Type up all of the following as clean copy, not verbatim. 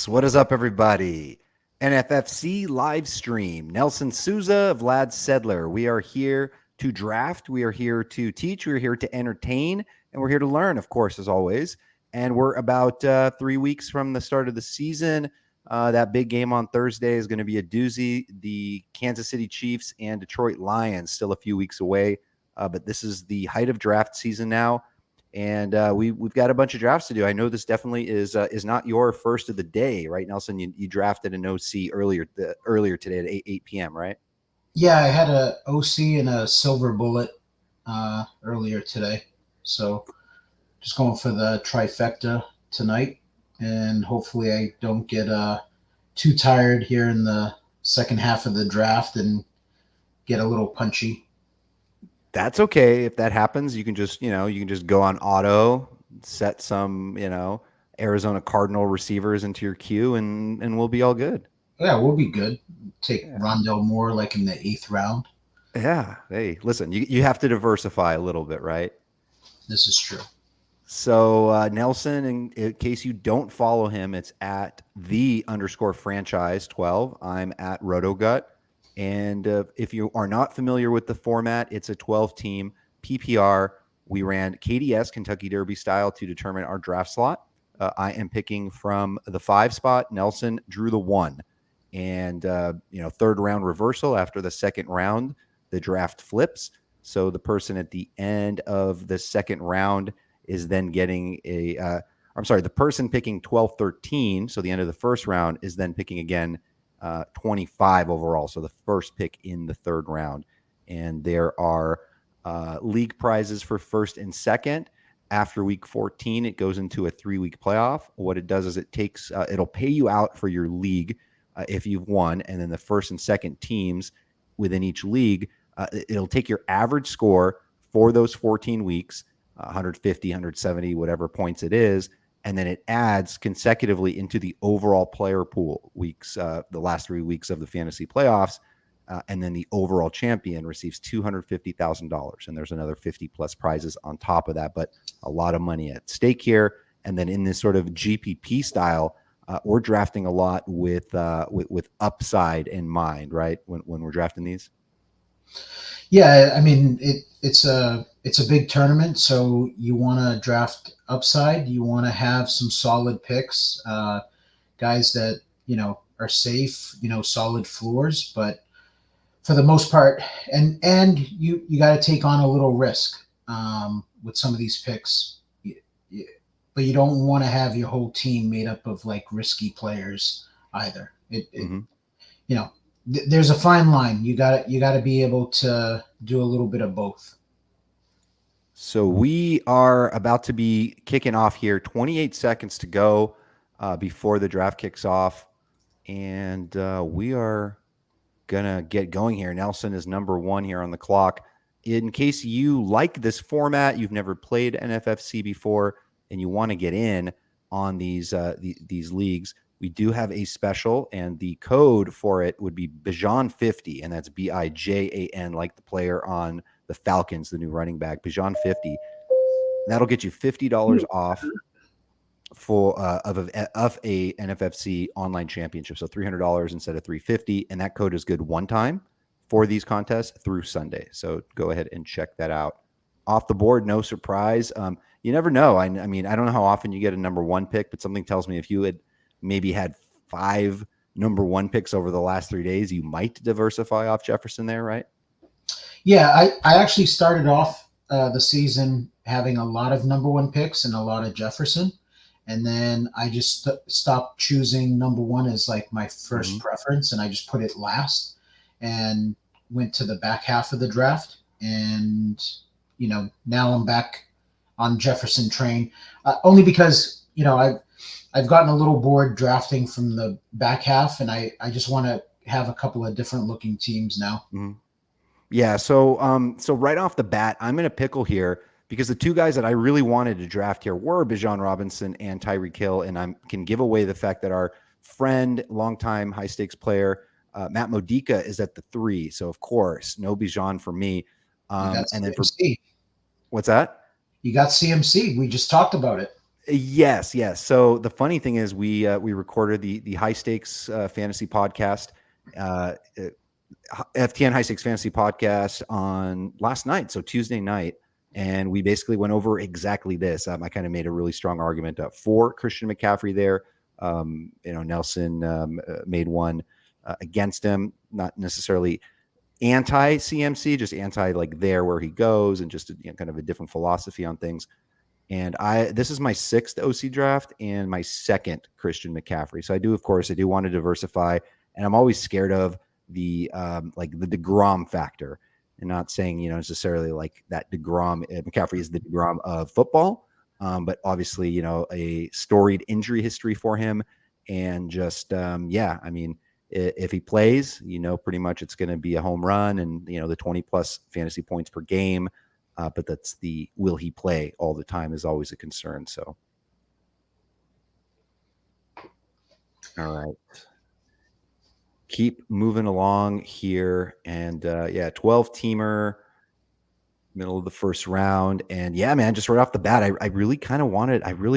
What is up, everybody? NFFC live stream. Nelson Sousa, Vlad Sedler. We are here to draft. We are here to teach. We are here to entertain. And we're here to learn, of course, as always. And we're about 3 weeks from the start of the season. That big game on Thursday is going to be a doozy. The Kansas City Chiefs and Detroit Lions still a few weeks away. But this is the height of draft season now. And we've got a bunch of drafts to do. I know this definitely is not your first of the day, right, Nelson? You drafted an OC earlier today at 8 p.m., right? Yeah, I had a OC and a silver bullet earlier today. So just going for the trifecta tonight. And hopefully I don't get too tired here in the second half of the draft and get a little punchy. That's okay. If that happens, you can just go on auto, set some, Arizona Cardinal receivers into your queue and we'll be all good. Yeah, we'll be good. Take Rondell Moore like in the 8th round. Yeah. Hey, listen, you have to diversify a little bit, right? This is true. So Nelson, in case you don't follow him, it's at _franchise12. I'm at RotoGut. And if you are not familiar with the format, it's a 12-team PPR. We ran KDS, Kentucky Derby style, to determine our draft slot. I am picking from the 5 spot. Nelson drew the 1. And, third round reversal after the second round, the draft flips. So the person at the end of the second round is then getting the person picking 12-13. So the end of the first round is then picking again 25 overall. So the first pick in the third round. And there are league prizes for first and second. After week 14, it goes into a 3-week playoff. What it does is it'll pay you out for your league if you've won. And then the first and second teams within each league, it'll take your average score for those 14 weeks, 150, 170, whatever points it is. And then it adds consecutively into the overall player pool weeks, the last 3 weeks of the fantasy playoffs. And then the overall champion receives $250,000. And there's another 50 plus prizes on top of that, but a lot of money at stake here. And then in this sort of GPP style, we're drafting a lot with upside in mind, right? When we're drafting these. Yeah, I mean it's a big tournament, so you want to draft upside. You want to have some solid picks, guys that are safe, solid floors. But for the most part, and you got to take on a little risk with some of these picks. But you don't want to have your whole team made up of like risky players either. There's a fine line. You got to be able to do a little bit of both. So we are about to be kicking off here. 28 seconds to go before the draft kicks off, and we are gonna get going here. Nelson is number 1 here on the clock. In case you like this format, you've never played NFFC before, and you want to get in on these leagues, we do have a special, and the code for it would be Bijan50, and that's BIJAN, like the player on the Falcons, the new running back, Bijan50. That'll get you $50 off of a NFFC Online Championship, so $300 instead of $350, and that code is good one time for these contests through Sunday. So go ahead and check that out. Off the board, no surprise. You never know. I mean, I don't know how often you get a number 1 pick, but something tells me if you had maybe had 5 number 1 picks over the last 3 days, you might diversify off Jefferson there, right? Yeah, I actually started off the season having a lot of number 1 picks and a lot of Jefferson. And then I just stopped choosing number 1 as like my first preference. And I just put it last and went to the back half of the draft. And, now I'm back on Jefferson train only because, I've gotten a little bored drafting from the back half, and I just want to have a couple of different looking teams now. Mm-hmm. Yeah. So right off the bat, I'm in a pickle here because the 2 guys that I really wanted to draft here were Bijan Robinson and Tyreek Hill. And I can give away the fact that our friend, longtime high stakes player, Matt Modica, is at the 3. So of course, no Bijan for me. And then what's that? You got CMC. We just talked about it. Yes, yes. So the funny thing is, we recorded the high stakes fantasy podcast, uh, FTN High Stakes Fantasy Podcast on last night, so Tuesday night, and we basically went over exactly this. I kind of made a really strong argument for Christian McCaffrey there. Nelson made one against him, not necessarily anti CMC, just anti like there where he goes, and just kind of a different philosophy on things. And this is my sixth OC draft and my second Christian McCaffrey. So I do want to diversify, and I'm always scared of the like the DeGrom factor, and not saying necessarily like that DeGrom McCaffrey is the DeGrom of football, but obviously a storied injury history for him, and just yeah, I mean if he plays, pretty much it's going to be a home run, and the 20 plus fantasy points per game. But that's the will he play all the time is always a concern. So, all right, keep moving along here, and yeah, 12 teamer, middle of the first round, and yeah, man, just right off the bat, I really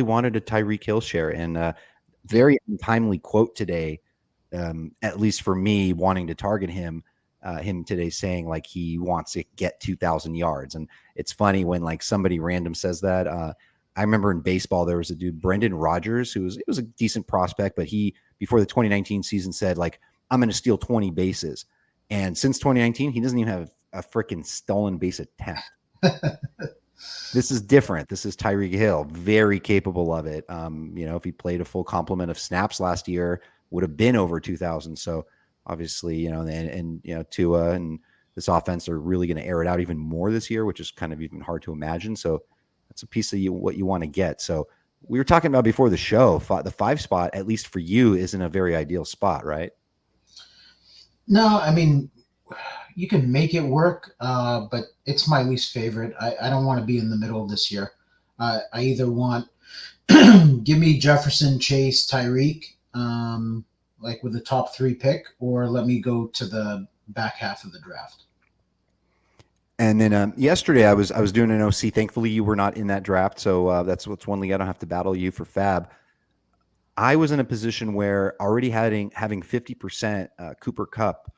wanted a Tyreek Hill share, and Yeah. very untimely quote today, at least for me, wanting to target him today, saying like he wants to get 2,000 yards. And it's funny when like somebody random says that. I remember in baseball there was a dude, Brendan Rodgers, who was a decent prospect, but he before the 2019 season said like I'm going to steal 20 bases, and since 2019 he doesn't even have a freaking stolen base attempt. This is different. This is Tyreek Hill, very capable of it. If he played a full complement of snaps last year, would have been over 2,000. So obviously, Tua and this offense are really going to air it out even more this year, which is kind of even hard to imagine. So that's a piece of what you want to get. So we were talking about before the show, the 5 spot, at least for you, isn't a very ideal spot, right? No, I mean, you can make it work, but it's my least favorite. I don't want to be in the middle this year. I either want give me Jefferson, Chase, Tyreek, like with the top 3 pick, or let me go to the back half of the draft. And then yesterday I was doing an OC. Thankfully, you were not in that draft, so that's what's one league I don't have to battle you for Fab. I was in a position where already having 50% Cooper Cup,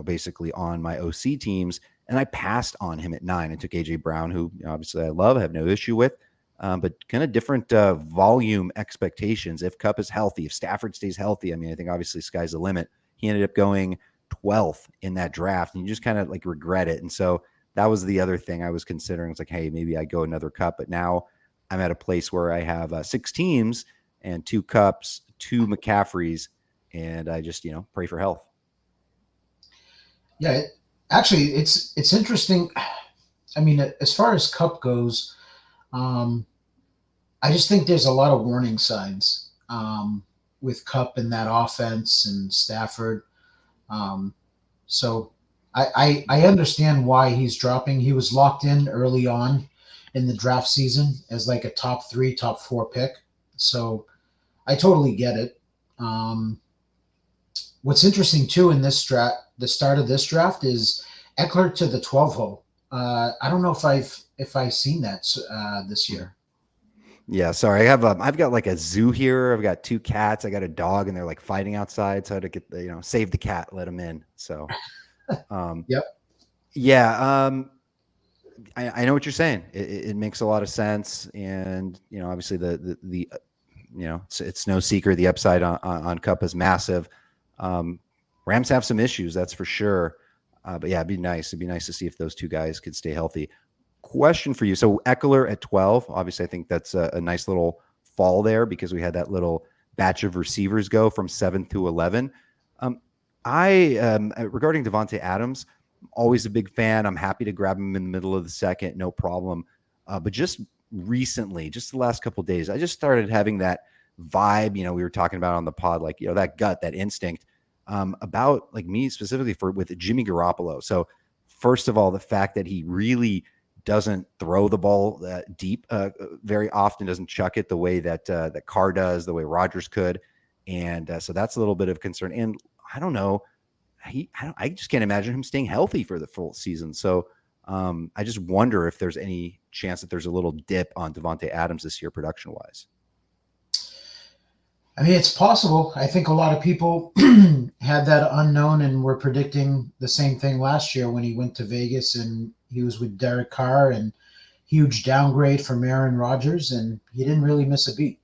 basically on my OC teams, and I passed on him at 9 and took AJ Brown, who obviously I love, I have no issue with, but kind of different volume expectations. If Cup is healthy, if Stafford stays healthy, I mean, I think obviously sky's the limit. He ended up going 12th in that draft, and you just kind of like regret it. And so that was the other thing I was considering. It's like, hey, maybe I go another Cup, but now I'm at a place where I have 6 teams and 2 Cups, 2 McCaffreys, and I just pray for health. Yeah, actually, it's interesting. I mean, as far as Cup goes, um, I just think there's a lot of warning signs with Cup and that offense and Stafford. Um, so I understand why he's dropping. He was locked in early on in the draft season as like a top 3, top 4 pick. So I totally get it. Um, what's interesting too in this draft, the start of this draft, is Eckler to the 12 hole. I don't know if I've seen that this year. Yeah, sorry. I've got like a zoo here. I've got 2 cats. I got a dog, and they're like fighting outside. So I had to get save the cat, let them in. So, Yep. yeah, I know what you're saying. It makes a lot of sense, and obviously the it's no secret the upside on Cup is massive. Rams have some issues, that's for sure. But yeah, it'd be nice. It'd be nice to see if those 2 guys could stay healthy. Question for you. So Eckler at 12, obviously I think that's a nice little fall there because we had that little batch of receivers go from 7 to 11. I regarding Devontae Adams, always a big fan. I'm happy to grab him in the middle of the second, no problem. But just recently, just the last couple of days, I just started having that vibe. We were talking about on the pod, like that gut, that instinct about like me specifically with Jimmy Garoppolo. So first of all, the fact that he really doesn't throw the ball deep very often, doesn't chuck it the way that Carr does, the way Rodgers could, and so that's a little bit of concern. And I don't know, I just can't imagine him staying healthy for the full season. So I just wonder if there's any chance that there's a little dip on Devontae Adams this year, production wise. I mean, it's possible. I think a lot of people had that unknown and were predicting the same thing last year when he went to Vegas and he was with Derek Carr, and huge downgrade from Aaron Rodgers, and he didn't really miss a beat.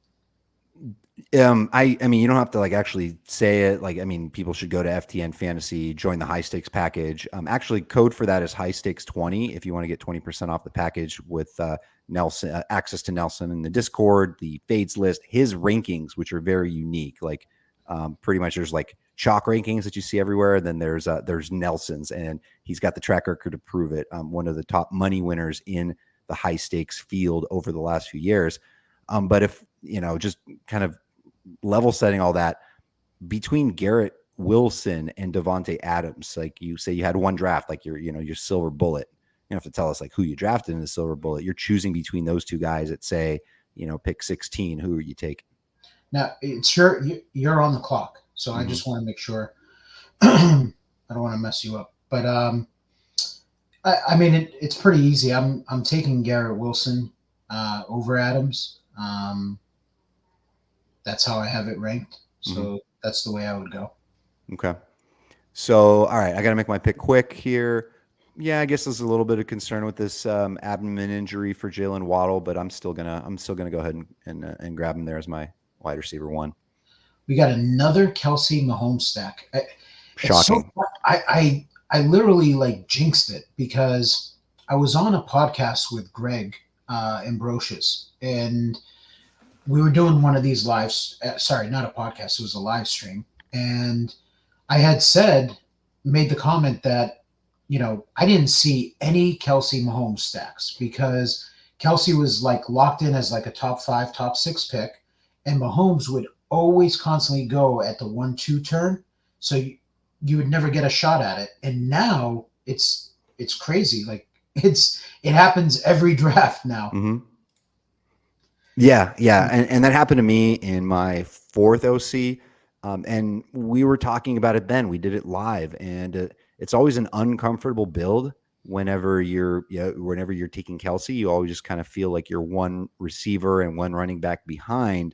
I mean, you don't have to like actually say it. Like, I mean, people should go to FTN Fantasy, join the high stakes package. Actually, code for that is high stakes 20 if you want to get 20% off the package with Nelson, access to Nelson in the Discord, the fades list, his rankings, which are very unique. Like, pretty much there's like chalk rankings that you see everywhere. And then there's Nelson's, and he's got the track record to prove it. One of the top money winners in the high stakes field over the last few years. But if just kind of level setting all that, between Garrett Wilson and Devontae Adams, like you say, you had one draft, like your silver bullet. You don't have to tell us like who you drafted in the silver bullet. You're choosing between those two guys at say, pick 16. Who are you taking? Now it's you're on the clock, so I just want to make sure I don't want to mess you up. But I mean it's pretty easy. I'm taking Garrett Wilson over Adams. That's how I have it ranked. So that's the way I would go. Okay. So, all right, I got to make my pick quick here. Yeah, I guess there's a little bit of concern with this abdomen injury for Jalen Waddle, but I'm still gonna go ahead and grab him there as my wide receiver one. We got another Kelsey Mahomes stack. Shocking. So, I literally like jinxed it because I was on a podcast with Greg Ambrosius, and we were doing one of these lives. Sorry, not a podcast. It was a live stream. And I had made the comment that, I didn't see any Kelsey Mahomes stacks because Kelsey was like locked in as like a top 5, top 6 pick. And Mahomes would always constantly go at the 1-2 turn. So you would never get a shot at it. And now it's crazy. Like it happens every draft now. Mm-hmm. Yeah. And that happened to me in my 4th OC. And we were talking about it then. We did it live, and it's always an uncomfortable build whenever you're taking Kelsey. You always just kind of feel like you're one receiver and one running back behind.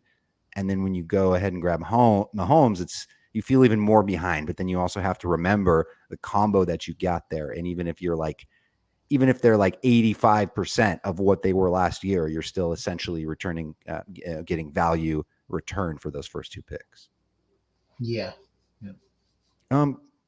And then when you go ahead and grab Mahomes, you feel even more behind. But then you also have to remember the combo that you got there. And even if they're like 85% of what they were last year, you're still essentially getting value return for those first 2 picks. Yeah.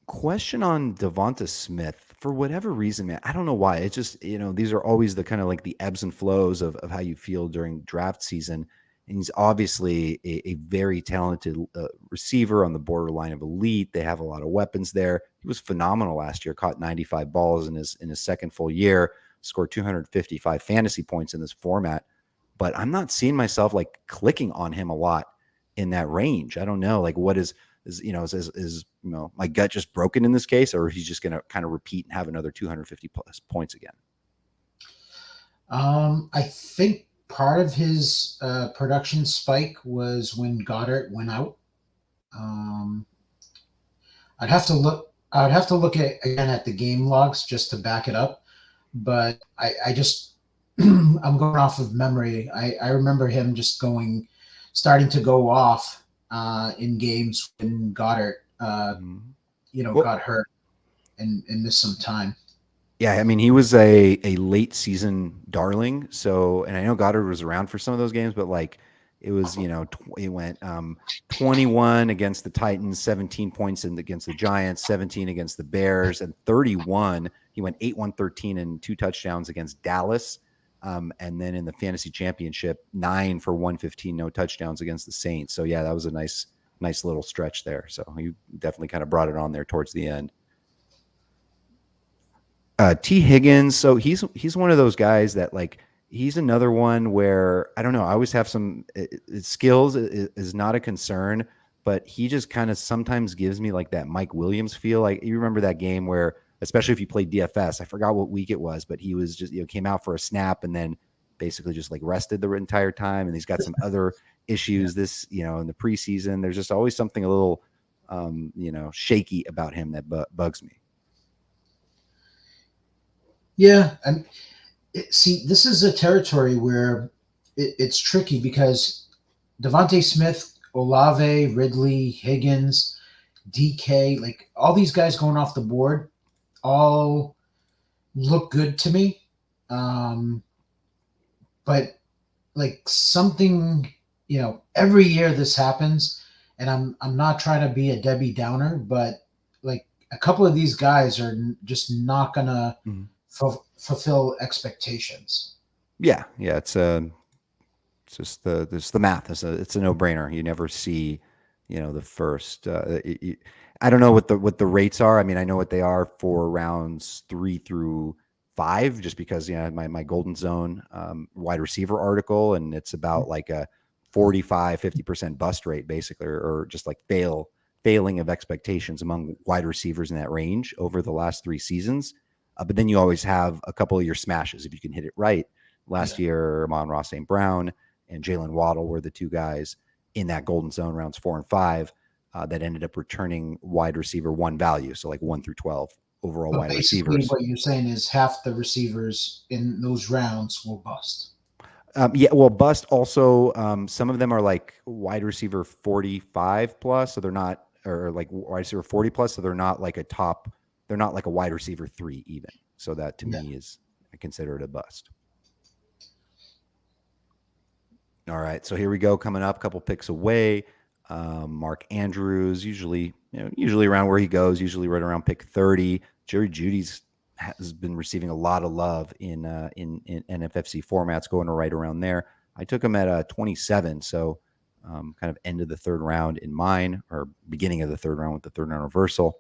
Question on Devonta Smith. For whatever reason, man, I don't know why. It's just, these are always the kind of like the ebbs and flows of how you feel during draft season. And he's obviously a very talented receiver on the borderline of elite. They have a lot of weapons there. He was phenomenal last year, caught 95 balls in his second full year, scored 255 fantasy points in this format. But I'm not seeing myself like clicking on him a lot in that range. I don't know, like what is my gut just broken in this case, or he's just going to kind of repeat and have another 250 plus points again? I think part of his production spike was when Goddard went out. I'd have to look again at the game logs just to back it up, but I just I'm going off of memory. I remember him just starting to go off in games when Goddard got hurt and missed some time. Yeah, I mean, he was a late season darling. So, and I know Goddard was around for some of those games, but like it was, he went 21 against the Titans, 17 points against the Giants, 17 against the Bears, and 31. He went 8-1-13 and 2 touchdowns against Dallas. And then in the fantasy championship, 9 for 115, no touchdowns against the Saints. So yeah, that was a nice little stretch there. So he definitely kind of brought it on there towards the end. T. Higgins. So he's one of those guys that like, he's another one where I don't know. I always have some skills is not a concern, but he just kind of sometimes gives me like that Mike Williams feel. Like you remember that game where, especially if you played DFS, I forgot what week it was, but he was just, came out for a snap and then basically just like rested the entire time. And he's got some other issues this, in the preseason. There's just always something a little, shaky about him that bugs me. Yeah, and see, this is a territory where it's tricky because Devontae Smith, Olave, Ridley, Higgins, DK, like all these guys going off the board, all look good to me. Um, but like something, every year this happens, and I'm not trying to be a Debbie Downer, but like a couple of these guys are just not gonna Mhm. fulfill expectations. Yeah, yeah. It's just the math. It's a no brainer. You never see, the first. I don't know what the rates are. I mean, I know what they are for rounds 3 through 5, just because my Golden Zone wide receiver article, and it's about like a 45-50% bust rate, basically, or just like failing of expectations among wide receivers in that range over the last 3 seasons. But then you always have a couple of your smashes if you can hit it right. Last Yeah. year, Amon-Ra St. Brown and Jalen Waddle were the two guys in that golden zone rounds 4 and 5 that ended up returning wide receiver 1 value. So like 1 through 12 overall But wide basically, receivers. what you're saying is half the receivers in those rounds will bust. Yeah, well, bust also. Some of them are like wide receiver 45 plus, so they're not, or like wide receiver 40 plus, so they're not like a top. They're not like a wide receiver 3 even. So that to Yeah. me is, I consider it a bust. All right, so here we go. Coming up, a couple picks away. Mark Andrews, usually around where he goes, usually right around pick 30. Jerry Judy's has been receiving a lot of love in NFFC formats, going right around there. I took him at 27, so kind of end of the third round in mine, or beginning of the third round with the third round reversal.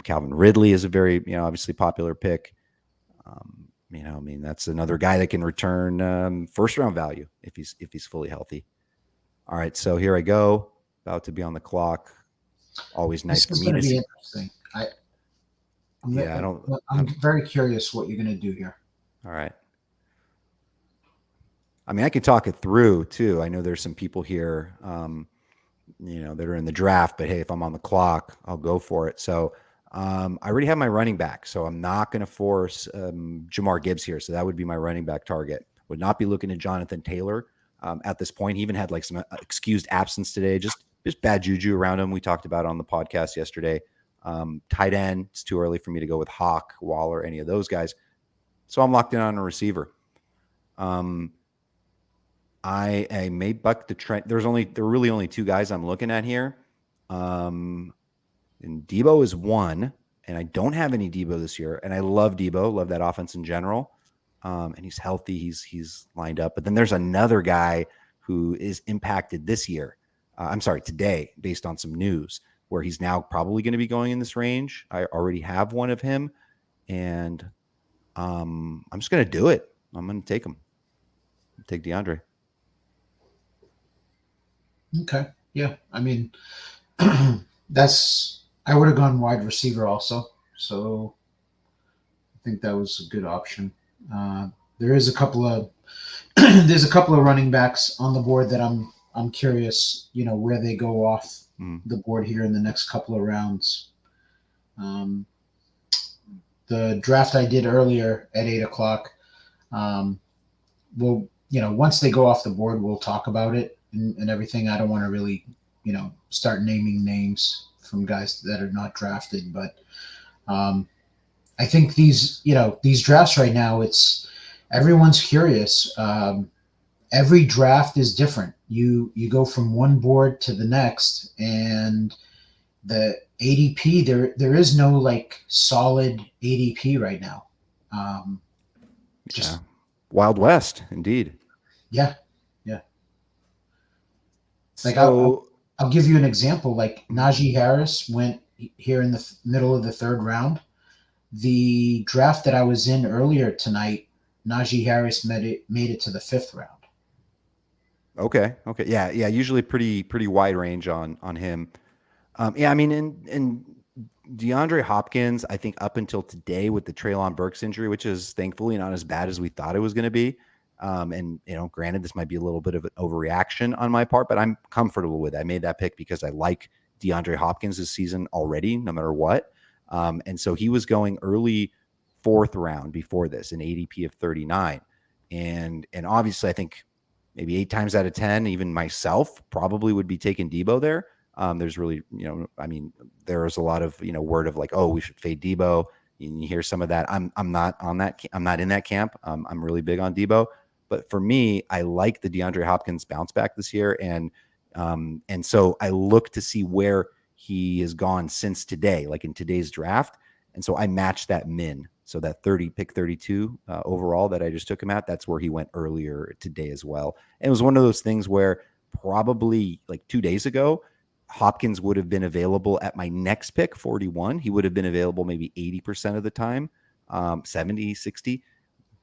Calvin Ridley is a very obviously popular pick. I mean, that's another guy that can return first round value if he's fully healthy. All right, so here I go, about to be on the clock. Always nice This for is me going to to be see. interesting. I'm, Yeah, I don't. I'm very curious what you're going to do here. All right. I mean, I can talk it through too. I know there's some people here, that are in the draft, but hey, if I'm on the clock, I'll go for it. So I already have my running back, so I'm not going to force Jamar Gibbs here. So that would be my running back target. Would not be looking at Jonathan Taylor at this point. He even had like some excused absence today, just bad juju around him. We talked about it on the podcast yesterday. Tight end, it's too early for me to go with Hawk, Waller, any of those guys. So I'm locked in on a receiver. I may buck the trend. There are really only 2 guys I'm looking at here. And Debo is one, and I don't have any Debo this year. And I love Debo, love that offense in general. And he's healthy. He's lined up. But then there's another guy who is impacted this year. Today, based on some news, where he's now probably going to be going in this range. I already have one of him, and I'm just going to do it. I'm going to take him. Take DeAndre. Okay. Yeah. I mean, I would have gone wide receiver also. So I think that was a good option. There is a couple of there's a couple of running backs on the board that I'm curious, where they go off the board here in the next couple of rounds. The draft I did earlier at 8 o'clock. Once they go off the board, we'll talk about it and everything. I don't want to really, start naming names from guys that are not drafted, but I think these drafts right now, everyone's curious. Every draft is different. You go from one board to the next, and the ADP there is no like solid ADP right now. Just Wild West, indeed. yeah, yeah. Like So I'll give you an example. Like Najee Harris went here in the middle of the third round. The draft that I was in earlier tonight, Najee Harris made it to the fifth round. okay, yeah. Usually pretty wide range on him. I mean, and DeAndre Hopkins, I think up until today with the Treylon Burks injury, which is thankfully not as bad as we thought it was going to be. And granted, this might be a little bit of an overreaction on my part, but I'm comfortable with it. I made that pick because I like DeAndre Hopkins this season already, no matter what. And so he was going early 4th round before this, an ADP of 39. And obviously I think maybe 8 times out of 10, even myself probably would be taking Debo there. There's really, I mean, there's a lot of, word of like, oh, we should fade Debo. And you hear some of that. I'm not on that. I'm not in that camp. I'm really big on Debo, but for me, I like the DeAndre Hopkins bounce back this year. And so I look to see where he has gone since today, like in today's draft. And so I matched that min. So that pick 32 overall that I just took him at, that's where he went earlier today as well. And it was one of those things where probably like 2 days ago, Hopkins would have been available at my next pick, 41. He would have been available maybe 80% of the time, 70, 60.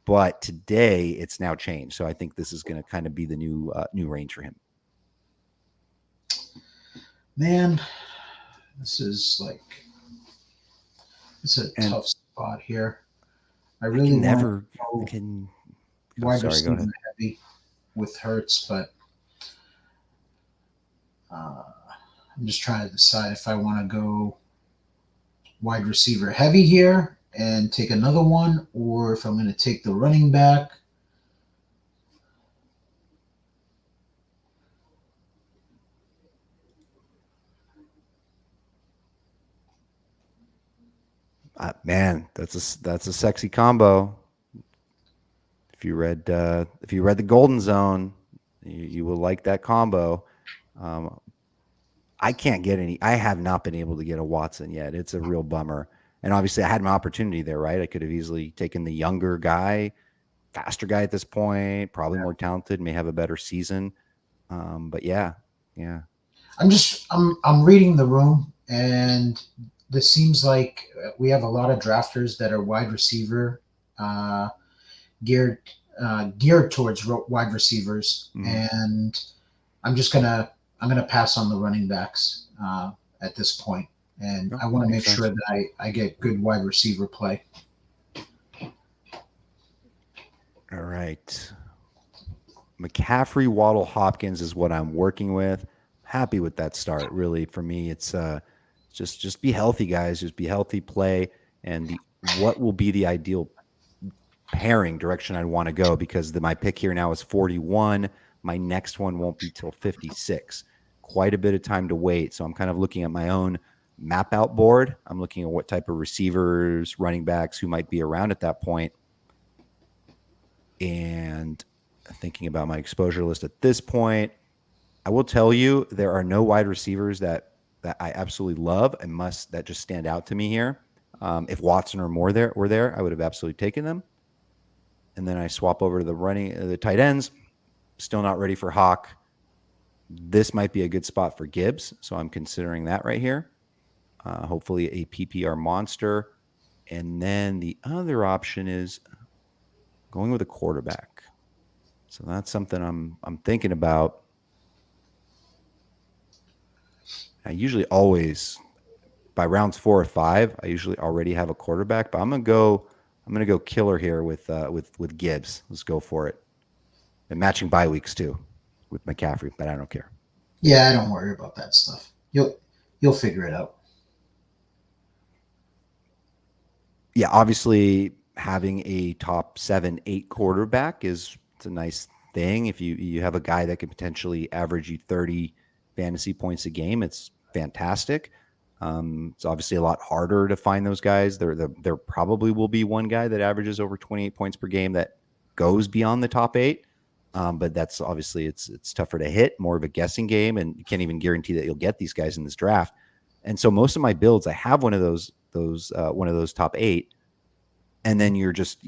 But today it's now changed. So I think this is going to kind of be the new range for him. Man, this is it's a tough spot here. I really never can wide receiver heavy with Hurts, but I'm just trying to decide if I want to go wide receiver heavy here and take another one, or if I'm going to take the running back. Man, that's a sexy combo. If you read the Golden Zone, you will like that combo. I can't get any. I have not been able to get a Watson yet. It's a real bummer. And obviously, I had my opportunity there, right? I could have easily taken the younger guy, faster guy at this point, probably more talented, may have a better season. But yeah. I'm reading the room, and this seems like we have a lot of drafters that are wide receiver geared towards wide receivers, and I'm gonna pass on the running backs at this point, and I want to make sure that I get good wide receiver play. All right, McCaffrey, Waddle, Hopkins is what I'm working with. Happy with that start. Really, for me, it's just be healthy, guys. Just be healthy, play, and what will be the ideal pairing direction I want to go, because my pick here now is 41. My next one won't be till 56. Quite a bit of time to wait. So I'm kind of looking at my own map out board. I'm looking at what type of receivers, running backs who might be around at that point, and thinking about my exposure list at this point. I will tell you, there are no wide receivers that I absolutely love and that just stand out to me here. If Watson or Moore were there, I would have absolutely taken them. And then I swap over to the tight ends. Still not ready for Hawk. This might be a good spot for Gibbs, so I'm considering that right here. Hopefully a PPR monster. And then the other option is going with a quarterback. So that's something I'm thinking about. I usually always, by rounds 4 or 5, I usually already have a quarterback, but I'm gonna go killer here with Gibbs. Let's go for it. And matching bye weeks too with McCaffrey, but I don't care. Yeah, I don't worry about that stuff. You'll figure it out. Yeah, obviously having a top 7, 8 quarterback it's a nice thing. If you have a guy that could potentially average you 30 fantasy points a game, it's fantastic. It's obviously a lot harder to find those guys. There probably will be one guy that averages over 28 points per game that goes beyond the top 8. But that's obviously it's tougher to hit, more of a guessing game, and you can't even guarantee that you'll get these guys in this draft. And so most of my builds, I have one of those top 8, and then you're just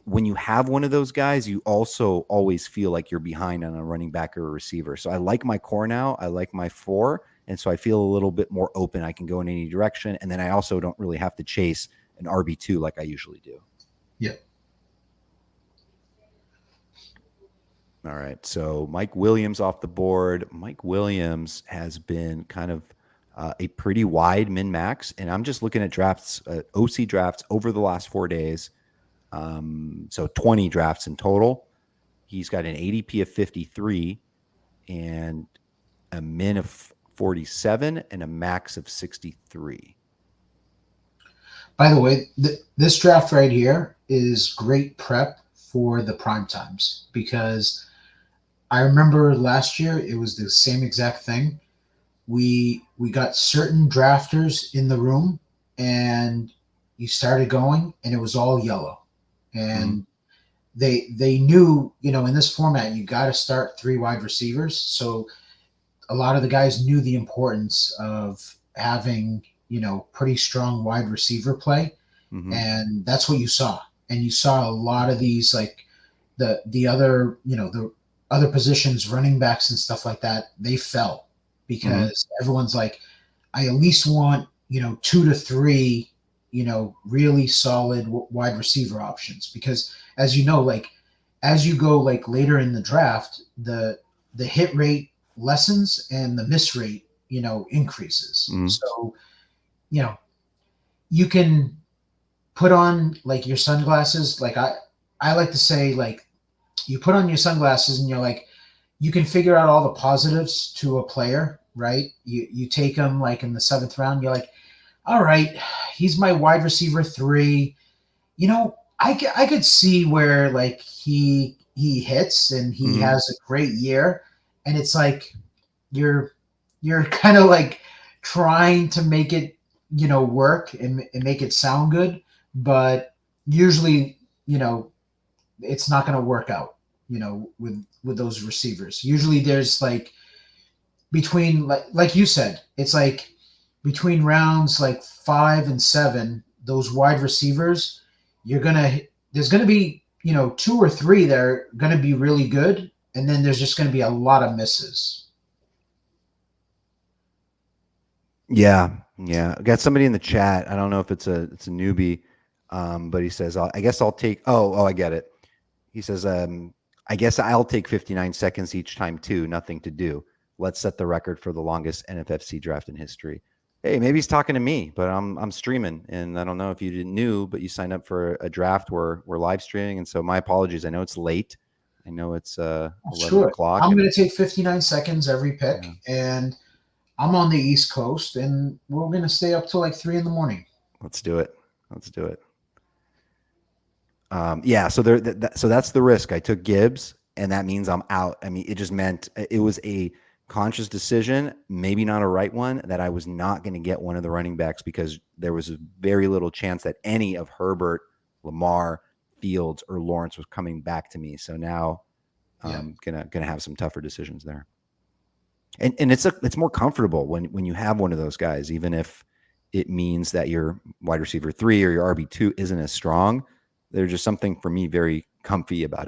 when you have one of those guys, you also always feel like you're behind on a running back or a receiver. So I like my core now. I like my 4. And so I feel a little bit more open. I can go in any direction. And then I also don't really have to chase an RB2 like I usually do. Yeah. All right. So Mike Williams off the board. Mike Williams has been kind of a pretty wide min-max. And I'm just looking at drafts, OC drafts over the last 4 days. So 20 drafts in total. He's got an ADP of 53 and a min of 47 and a max of 63. By the way, this draft right here is great prep for the prime times, because I remember last year it was the same exact thing. We got certain drafters in the room, and you started going, and it was all yellow, Mhm. and they knew, in this format you got to start three wide receivers. So a lot of the guys knew the importance of having, pretty strong wide receiver play, Mhm. and that's what you saw. And you saw a lot of these, like the other, the other positions, running backs and stuff like that, they fell Mhm. because everyone's like, I at least want, two to three, really solid wide receiver options, because as you know, like as you go like later in the draft, the hit rate lessens and the miss rate, increases. Mhm. So, you know, you can put on like your sunglasses. Like I like to say, like, you put on your sunglasses and you're like, you can figure out all the positives to a player, right? You take them like in the seventh round. You're like, all right, he's my wide receiver three. I could see where like he hits and he Mhm. has a great year, and it's like you're you're kind of like trying to make it, work and make it sound good, but usually, it's not going to work out, with those receivers. Usually there's like between, like you said, it's like between rounds like 5 and 7, those wide receivers, there's gonna be, two or three that are gonna be really good, and then there's just gonna be a lot of misses. Yeah, yeah. I got somebody in the chat. I don't know if it's a newbie, but he says, I guess I'll take. Oh, I get it. He says, I guess I'll take 59 seconds each time too. Nothing to do. Let's set the record for the longest NFFC draft in history. Hey, maybe he's talking to me, but I'm streaming, and I don't know if you didn't knew, but you signed up for a draft where we're live streaming, and so my apologies. I know it's late. I know it's 11 Screw it. o'clock, I'm and gonna take 59 seconds every pick, yeah, and I'm on the East Coast, and we're gonna stay up till like 3 in the morning. let's do it. Let's do it. Yeah, so so that's the risk. I took Gibbs, and that means I'm out. I mean, it just meant it was a conscious decision, maybe not a right one, that I was not going to get one of the running backs because there was a very little chance that any of Herbert, Lamar, Fields, or Lawrence was coming back to me. So now Yeah. I'm gonna have some tougher decisions there. And it's more comfortable when you have one of those guys, even if it means that your wide receiver three or your RB2 isn't as strong. There's just something for me very comfy about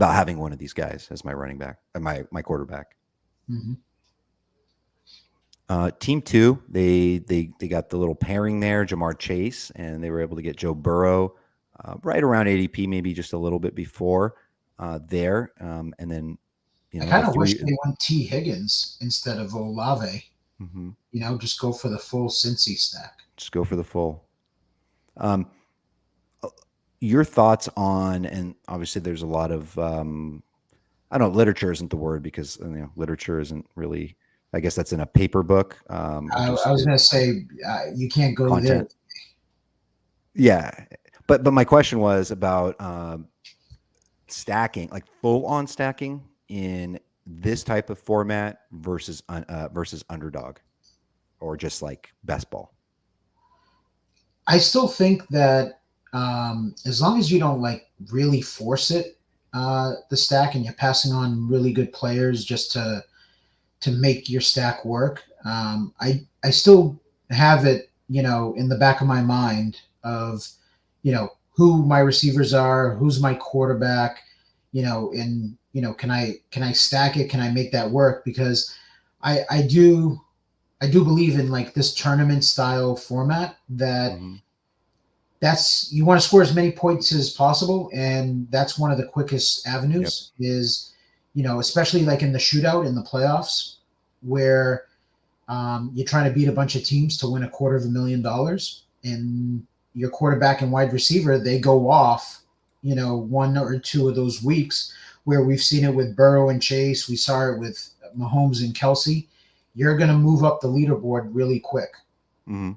having one of these guys as my running back, my quarterback. Hmm. Team two, they got the little pairing there, Jamar Chase, and they were able to get Joe Burrow right around ADP, maybe just a little bit before there, and then I the kind of wish three. they went T. Higgins instead of Olave. Mhm. Just go for the full Cincy stack. Just go for the full. Um, your thoughts on, and obviously there's a lot of, I don't know, literature isn't the word because literature isn't really. I guess that's in a paper book or I just was gonna say, you can't go there. content. Yeah, but my question was about stacking, like full on stacking in this type of format versus underdog or just like best ball. I still think that, as long as you don't like really force it, the stack, and you're passing on really good players just to make your stack work, I still have it, in the back of my mind of, who my receivers are, who's my quarterback, and can I stack it? Can I make that work? Because I do believe in like this tournament style format, that Mm-hmm. that's, you want to score as many points as possible, and that's one of the quickest Yep. avenues is, especially like in the shootout in the playoffs, where, you're trying to beat a bunch of teams to win $250,000, and your quarterback and wide receiver, they go off, one or two of those weeks, where we've seen it with Burrow and Chase, we saw it with Mahomes and Kelsey. You're going to move up the leaderboard really quick. Mm-hmm.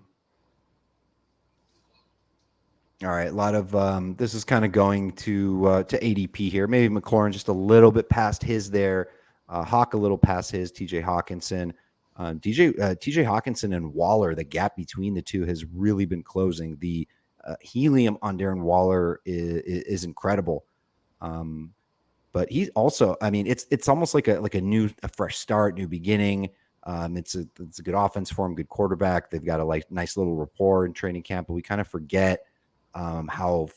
All right, a lot of this is kind of going to ADP here. Maybe McLaurin just a little bit past his there. Hawk a little past his. TJ Hawkinson, TJ Hawkinson and Waller. The gap between the two has really been closing. The helium on Darren Waller is incredible. But he's also, I mean, it's almost like a fresh start, new beginning. It's a good offense for him, good quarterback. They've got a nice little rapport in training camp, but we kind of forget how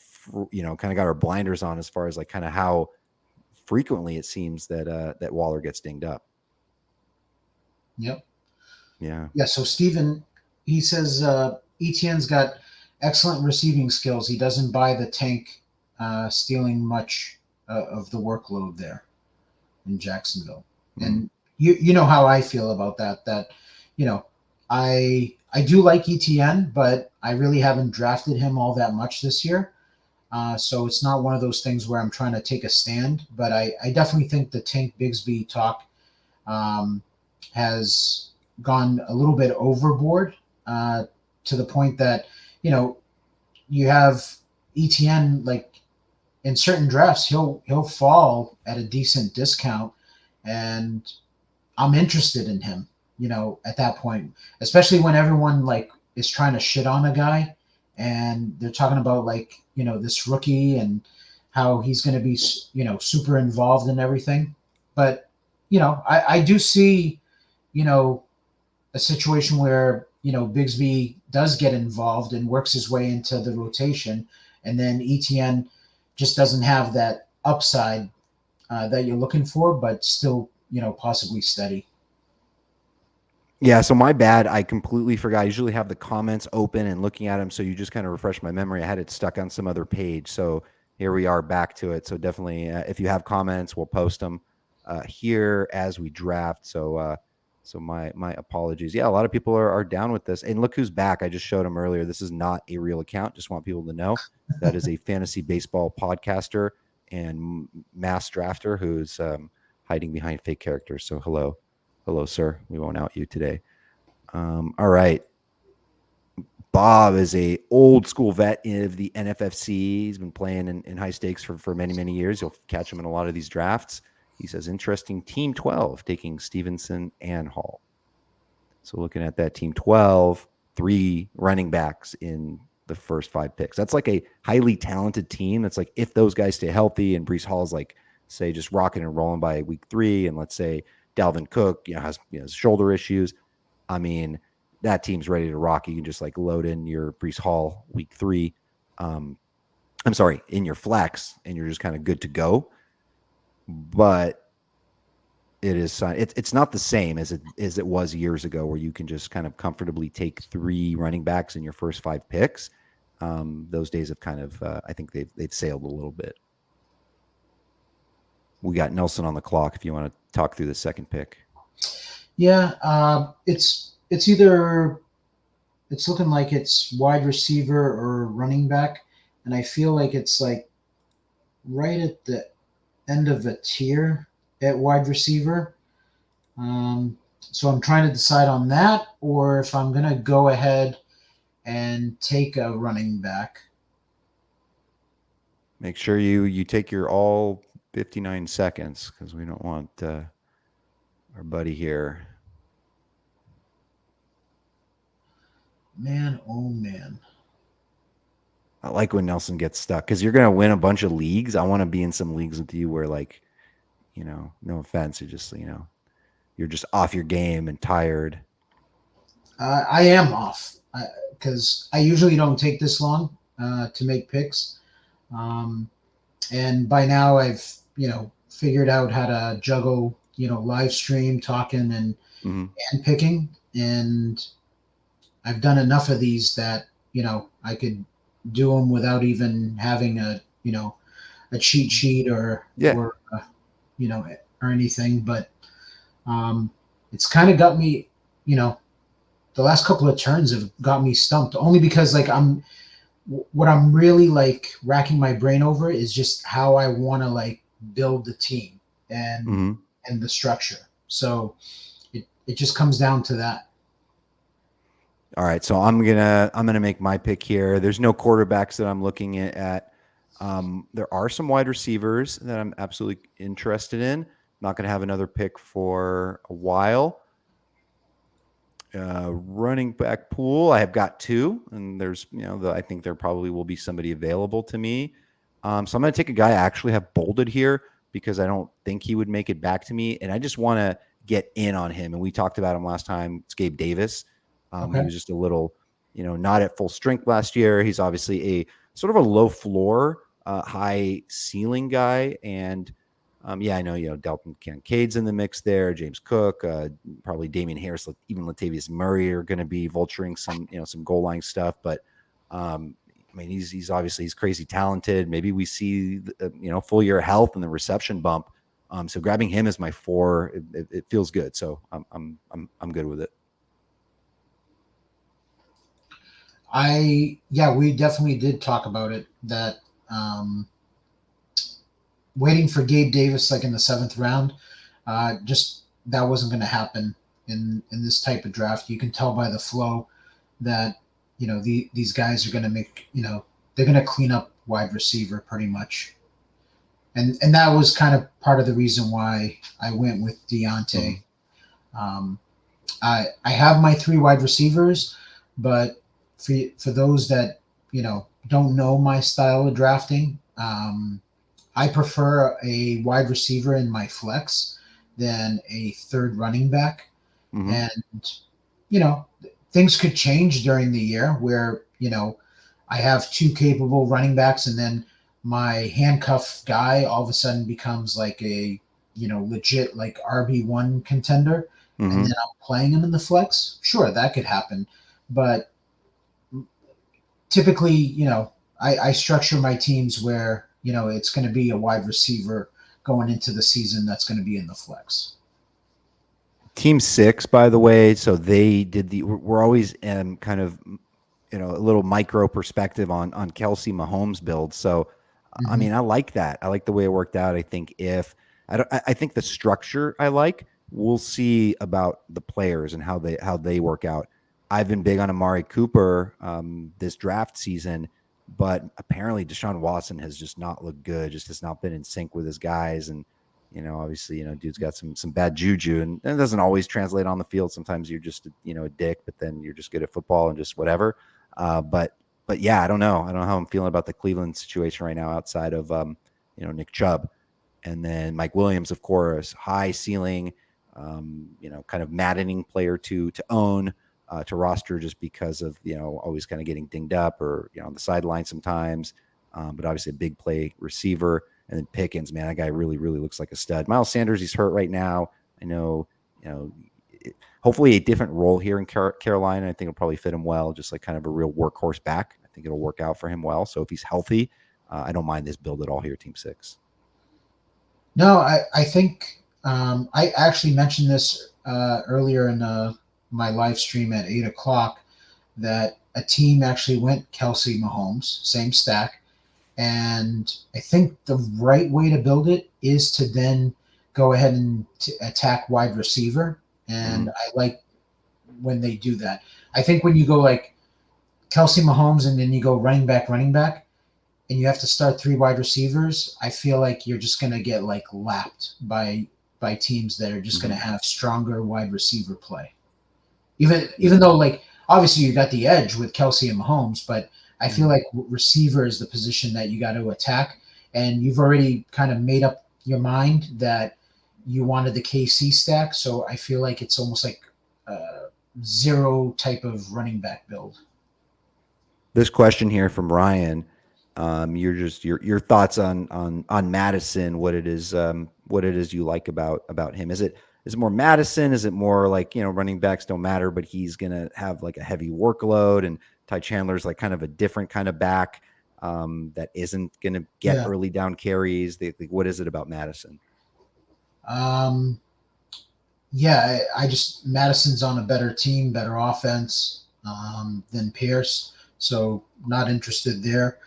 kind of got our blinders on as far as like kind of how frequently it seems that Waller gets dinged up. Yep. Yeah. Yeah. So Steven, he says ETN's got excellent receiving skills. He doesn't buy the tank stealing much of the workload there in Jacksonville. Mm. And you know how I feel about that. That I do like ETN, but I really haven't drafted him all that much this year. So it's not one of those things where I'm trying to take a stand. But I definitely think the Tank Bigsby talk has gone a little bit overboard to the point that you have ETN like in certain drafts he'll fall at a decent discount, and I'm interested in him. At that point, especially when everyone like is trying to shit on a guy, and they're talking about like this rookie and how he's going to be super involved in everything. But I do see a situation where Bigsby does get involved and works his way into the rotation, and then ETN just doesn't have that upside that you're looking for, but still possibly steady. Yeah, so my bad. I completely forgot. I usually have the comments open and looking at them, so you just kind of refresh my memory. I had it stuck on some other page, so here we are back to it. So definitely, if you have comments, we'll post them here as we draft. So my apologies. Yeah, a lot of people are down with this, and look who's back. I just showed him earlier. This is not a real account. Just want people to know that is a fantasy baseball podcaster and mass drafter who's hiding behind fake characters. So hello, sir. We won't out you today. All right. Bob is a old school vet of the NFFC. He's been playing in high stakes for many, many years. You'll catch him in a lot of these drafts. He says, interesting team 12, taking Stevenson and Hall. So looking at that team 12, 3 running backs in the first 5 picks. That's like a highly talented team. That's like if those guys stay healthy and Breece Hall's like, say, just rocking and rolling by week 3, and let's say Dalvin Cook, has shoulder issues. I mean, that team's ready to rock. You can just like load in your Breece Hall week 3. I'm sorry, in your flex, and you're just kind of good to go. But it's not the same as it was years ago, where you can just kind of comfortably take 3 running backs in your first 5 picks. Those days have kind of I think they've sailed a little bit. We got Nelson on the clock if you want to talk through the second pick. Yeah, it's looking like it's wide receiver or running back, and I feel like it's like right at the end of a tier at wide receiver. So I'm trying to decide on that, or if I'm going to go ahead and take a running back. Make sure you take your all 59 seconds, because we don't want our buddy here. Man, oh man. I like when Nelson gets stuck, because you're going to win a bunch of leagues. I want to be in some leagues with you where, like, no offense, you're just, you're just off your game and tired. I am off because I usually don't take this long to make picks. And by now I've, figured out how to juggle, live stream talking and picking. And I've done enough of these that, I could do them without even having a cheat sheet or anything. But it's kind of got me, the last couple of turns have got me stumped, only because like what I'm really like racking my brain over is just how I want to like build the team and the structure. So it just comes down to that. All right, so I'm gonna make my pick here. There's no quarterbacks that I'm looking at. There are some wide receivers that I'm absolutely interested in. Not gonna have another pick for a while. Running back pool, I have got two, and there's I think there probably will be somebody available to me. So I'm gonna take a guy I actually have bolded here because I don't think he would make it back to me, and I just want to get in on him. And we talked about him last time. It's Gabe Davis. He Okay. was just a little, not at full strength last year. He's obviously a sort of a low floor, high ceiling guy, and yeah, I know, Dalton Kincaid's in the mix there, James Cook, probably Damian Harris, even Latavius Murray are going to be vulturing some goal line stuff. But I mean, he's obviously he's crazy talented. Maybe we see full year of health and the reception bump. So grabbing him as my 4, it feels good. So I'm good with it. We definitely did talk about it, that um, waiting for Gabe Davis like in the 7th round, just that wasn't going to happen in this type of draft. You can tell by the flow that these guys are going to make they're going to clean up wide receiver pretty much, and that was kind of part of the reason why I went with Deontay. Um, I have my 3 wide receivers, but for those that don't know my style of drafting, I prefer a wide receiver in my flex than a third running back. Mm-hmm. And you know things could change during the year where I have 2 capable running backs, and then my handcuff guy all of a sudden becomes like a legit like RB1 contender, and Mm-hmm. then I'm playing him in the flex. Sure, that could happen, but typically, I structure my teams where it's going to be a wide receiver going into the season that's going to be in the flex. Team 6, by the way, so they did we're always kind of a little micro perspective on Kelsey Mahomes build. So I Mm-hmm. mean, I like that. I like the way it worked out. I think if I don't, I think the structure I like. We'll see about the players and how they work out. I've been big on Amari Cooper this draft season, but apparently Deshaun Watson has just not looked good. Just has not been in sync with his guys, and obviously, dude's got some bad juju, and it doesn't always translate on the field. Sometimes you're just a dick, but then you're just good at football and just whatever. But yeah, I don't know. I don't know how I'm feeling about the Cleveland situation right now outside of Nick Chubb. And then Mike Williams, of course, high ceiling, kind of maddening player to own, to roster just because of, always kind of getting dinged up or, on the sideline sometimes. But obviously a big play receiver. And then Pickens, man, that guy really, really looks like a stud. Miles Sanders, he's hurt right now. I know, hopefully a different role here in Carolina. I think it'll probably fit him well, just like kind of a real workhorse back. I think it'll work out for him well. So if he's healthy, I don't mind this build at all here, Team 6. No, I think I actually mentioned this earlier in my live stream at 8 o'clock, that a team actually went Kelsey Mahomes, same stack. And I think the right way to build it is to then go ahead and attack wide receiver. Mm-hmm. And I like when they do that. I think when you go like Kelsey Mahomes and then you go running back, and you have to start 3 wide receivers, I feel like you're just going to get like lapped by teams that are just Mm-hmm. going to have stronger wide receiver play. Even though like obviously you got the edge with Kelsey and Mahomes, but I feel like receiver is the position that you got to attack, and you've already kind of made up your mind that you wanted the KC stack. So I feel like it's almost like a 0 type of running back build. This question here from Ryan, your thoughts on Madison, what it is you like about him. Is it more Madison? Is it more like, running backs don't matter, but he's gonna have like a heavy workload, and Ty Chandler's like kind of a different kind of back that isn't gonna get Yeah. early down carries. What is it about Madison? Um, yeah, I just Madison's on a better team, better offense than Pierce, so not interested there.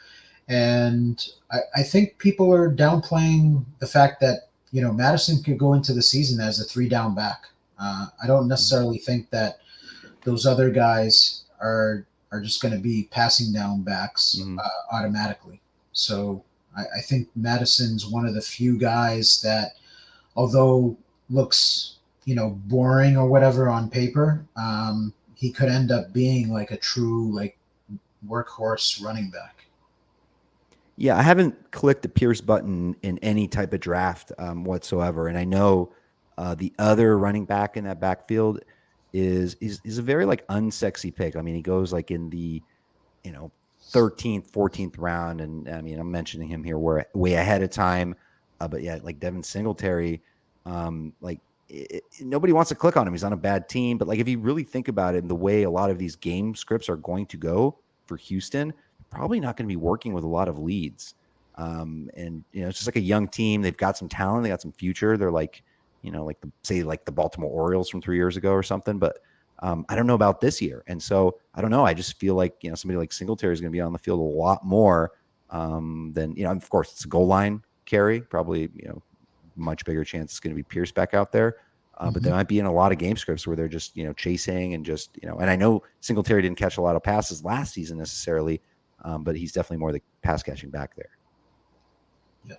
And I think people are downplaying the fact that Madison could go into the season as a 3 down back. I don't necessarily think that those other guys are just going to be passing down backs Mm-hmm. automatically. So I think Madison's one of the few guys that, although looks boring or whatever on paper, he could end up being like a true like workhorse running back. Yeah, I haven't clicked the Pierce button in any type of draft whatsoever, and I know the other running back in that backfield is a very like unsexy pick. I mean, he goes like in the you know 13th, 14th round, and I mean, I'm mentioning him here way ahead of time, but yeah, like Devin Singletary, like nobody wants to click on him. He's on a bad team, but like if you really think about it, and the way a lot of these game scripts are going to go for Houston, probably not going to be working with a lot of leads. And it's just like a young team. They've got some talent. They got some future. They're like, like the Baltimore Orioles from 3 years ago or something. But I don't know about this year. And so I don't know. I just feel like, somebody like Singletary is going to be on the field a lot more than, of course, it's a goal line carry. Probably, much bigger chance it's going to be Pierce back out there. But they might be in a lot of game scripts where they're just, chasing and just, and I know Singletary didn't catch a lot of passes last season necessarily, but he's definitely more the pass catching back there. Yeah.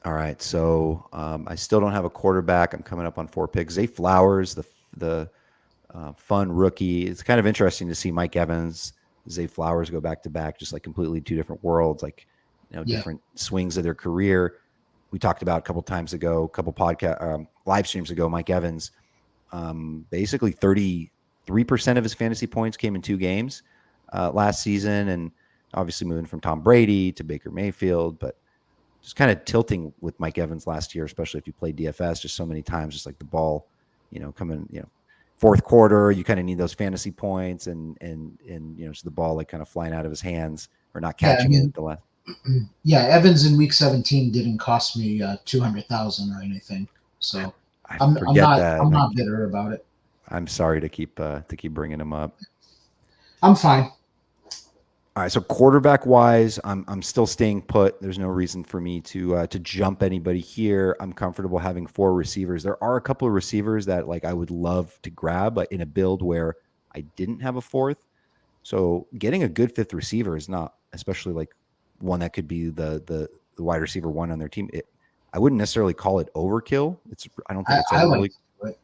All right. So I still don't have a quarterback. I'm coming up on 4 picks. Zay Flowers, the fun rookie. It's kind of interesting to see Mike Evans, Zay Flowers go back to back, just like completely two different worlds, like, different swings of their career. We talked about a couple times ago, a couple podcast live streams ago, Mike Evans, basically 33% of his fantasy points came in 2 games last season. And obviously moving from Tom Brady to Baker Mayfield, but just kind of tilting with Mike Evans last year, especially if you play DFS just so many times, just like the ball, coming, fourth quarter, you kind of need those fantasy points and so the ball like kind of flying out of his hands or not catching it at the last. Yeah, Evans in week 17 didn't cost me 200,000 or anything, so I'm not bitter about it. I'm sorry to keep bringing him up. I'm fine. All right, so quarterback wise, I'm still staying put. There's no reason for me to jump anybody here. I'm comfortable having 4 receivers. There are a couple of receivers that like I would love to grab in a build where I didn't have a 4th. So getting a good 5th receiver is not, especially like one that could be the wide receiver 1 on their team. I wouldn't necessarily call it overkill. I don't think it's I really. Like it.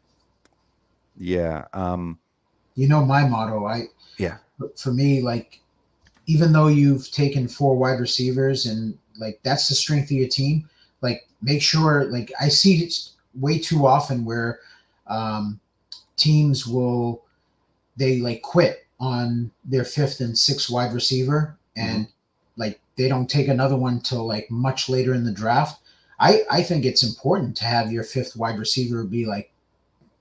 Yeah. My motto. For me, like, even though you've taken 4 wide receivers and like that's the strength of your team, like make sure, like I see it way too often where teams they like quit on their 5th and 6th wide receiver and like they don't take another one till like much later in the draft. I think it's important to have your 5th wide receiver be like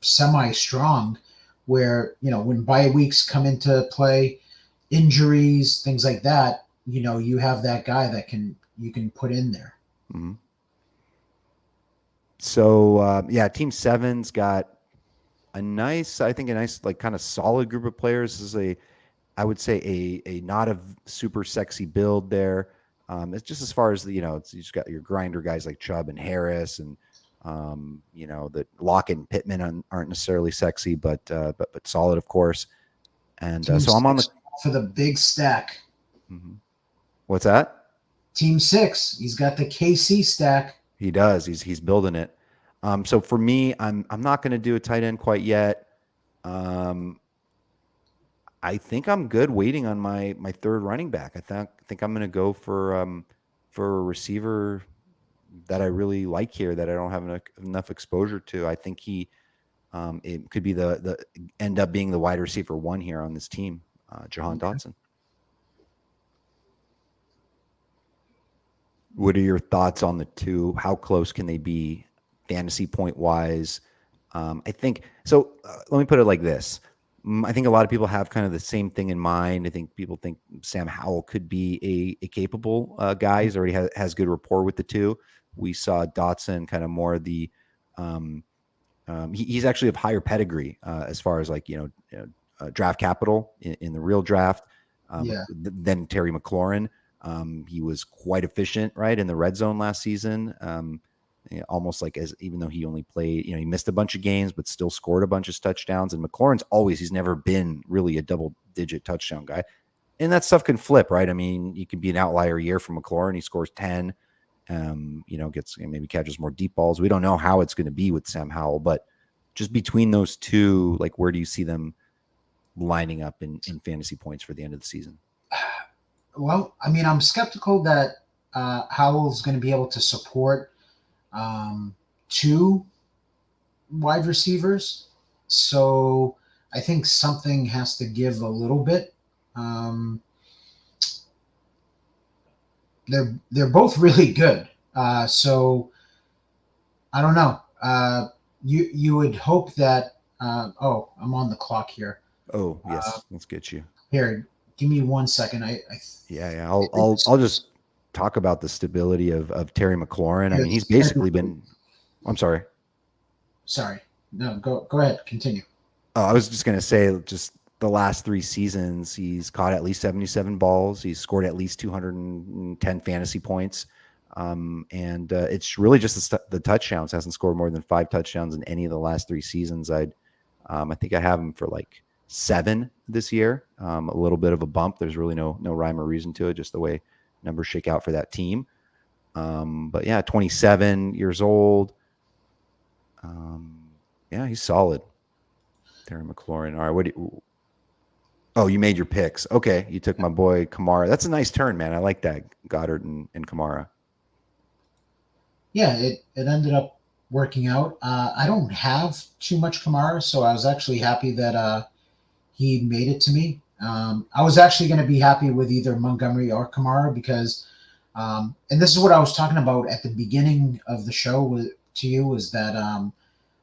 semi strong where, when bye weeks come into play, injuries, things like that, you have that guy that you can put in there. Mm-hmm. So Team 7's got a nice like kind of solid group of players. This is I would say a not a super sexy build there. It's just as far as you just got your grinder guys like Chubb and Harris, and the Lockett and Pittman aren't necessarily sexy, but solid, of course. And so I'm on for the big stack. Mm-hmm. What's that? Team 6. He's got the KC stack. He does. He's building it. So for me, I'm not going to do a tight end quite yet. I think I'm good waiting on my 3rd running back. I think I'm going to go for a receiver that I really like here that I don't have enough exposure to. I think it could be the end up being the wide receiver 1 here on this team, Jahan Dotson. What are your thoughts on the 2? How close can they be fantasy point wise? I think so. Let me put it like this. I think a lot of people have kind of the same thing in mind. I think people think Sam Howell could be a capable guy. He's already has good rapport with the 2. We saw Dotson kind of more the he's actually of higher pedigree as far as like draft capital in the real draft than Terry McLaurin. He was quite efficient, right, in the red zone last season. almost like as even though he only played, he missed a bunch of games, but still scored a bunch of touchdowns. And McLaurin's he's never been really a double-digit touchdown guy. And that stuff can flip, right? I mean, you could be an outlier year from McLaurin. He scores 10, gets maybe catches more deep balls. We don't know how it's going to be with Sam Howell, but just between those two, like where do you see them lining up in fantasy points for the end of the season? Well, I mean, I'm skeptical that Howell's going to be able to support two wide receivers. So I think something has to give a little bit. They're both really good. So I don't know. You would hope that. I'm on the clock here. Oh yes, let's get you here. Give me 1 second. I'll just talk about the stability of Terry McLaurin. I mean, he's basically been. I'm sorry. Sorry. No, go ahead. Continue. Oh, I was just going to say, just the last 3 seasons, he's caught at least 77 balls. He's scored at least 210 fantasy points. And it's really just the touchdowns. Hasn't scored more than 5 touchdowns in any of the last 3 seasons. I think I have him for like 7 this year. A little bit of a bump. There's really no rhyme or reason to it, just the way numbers shake out for that team. But yeah, 27 years old. Yeah, he's solid. Terry McLaurin. All right, you made your picks. Okay, you took my boy Kamara. That's a nice turn, man. I like that, Goddard and Kamara. Yeah, it ended up working out. I don't have too much Kamara, so I was actually happy that he made it to me. I was actually going to be happy with either Montgomery or Kamara because, and this is what I was talking about at the beginning of the show to you, was that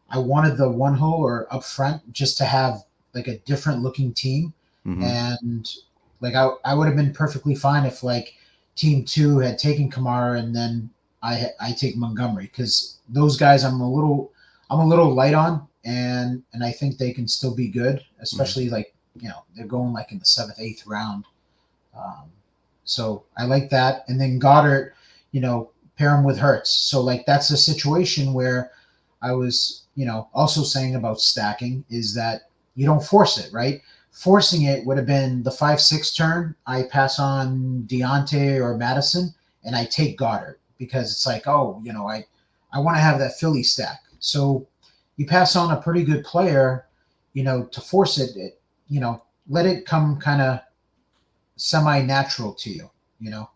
I wanted the one hole or up front just to have like a different looking team. Mm-hmm. And like I would have been perfectly fine if like team 2 had taken Kamara and then I take Montgomery, because those guys I'm a little light on, and I think they can still be good, especially like, they're going like in the 7th, 8th round. So I like that. And then Goddard, pair him with Hurts. So like that's a situation where I was, also saying about stacking is that you don't force it, right? Forcing it would have been the 5-6 turn. I pass on Deontay or Madison and I take Goddard because it's like, I want to have that Philly stack. So you pass on a pretty good player, to force it, let it come kind of semi-natural to you,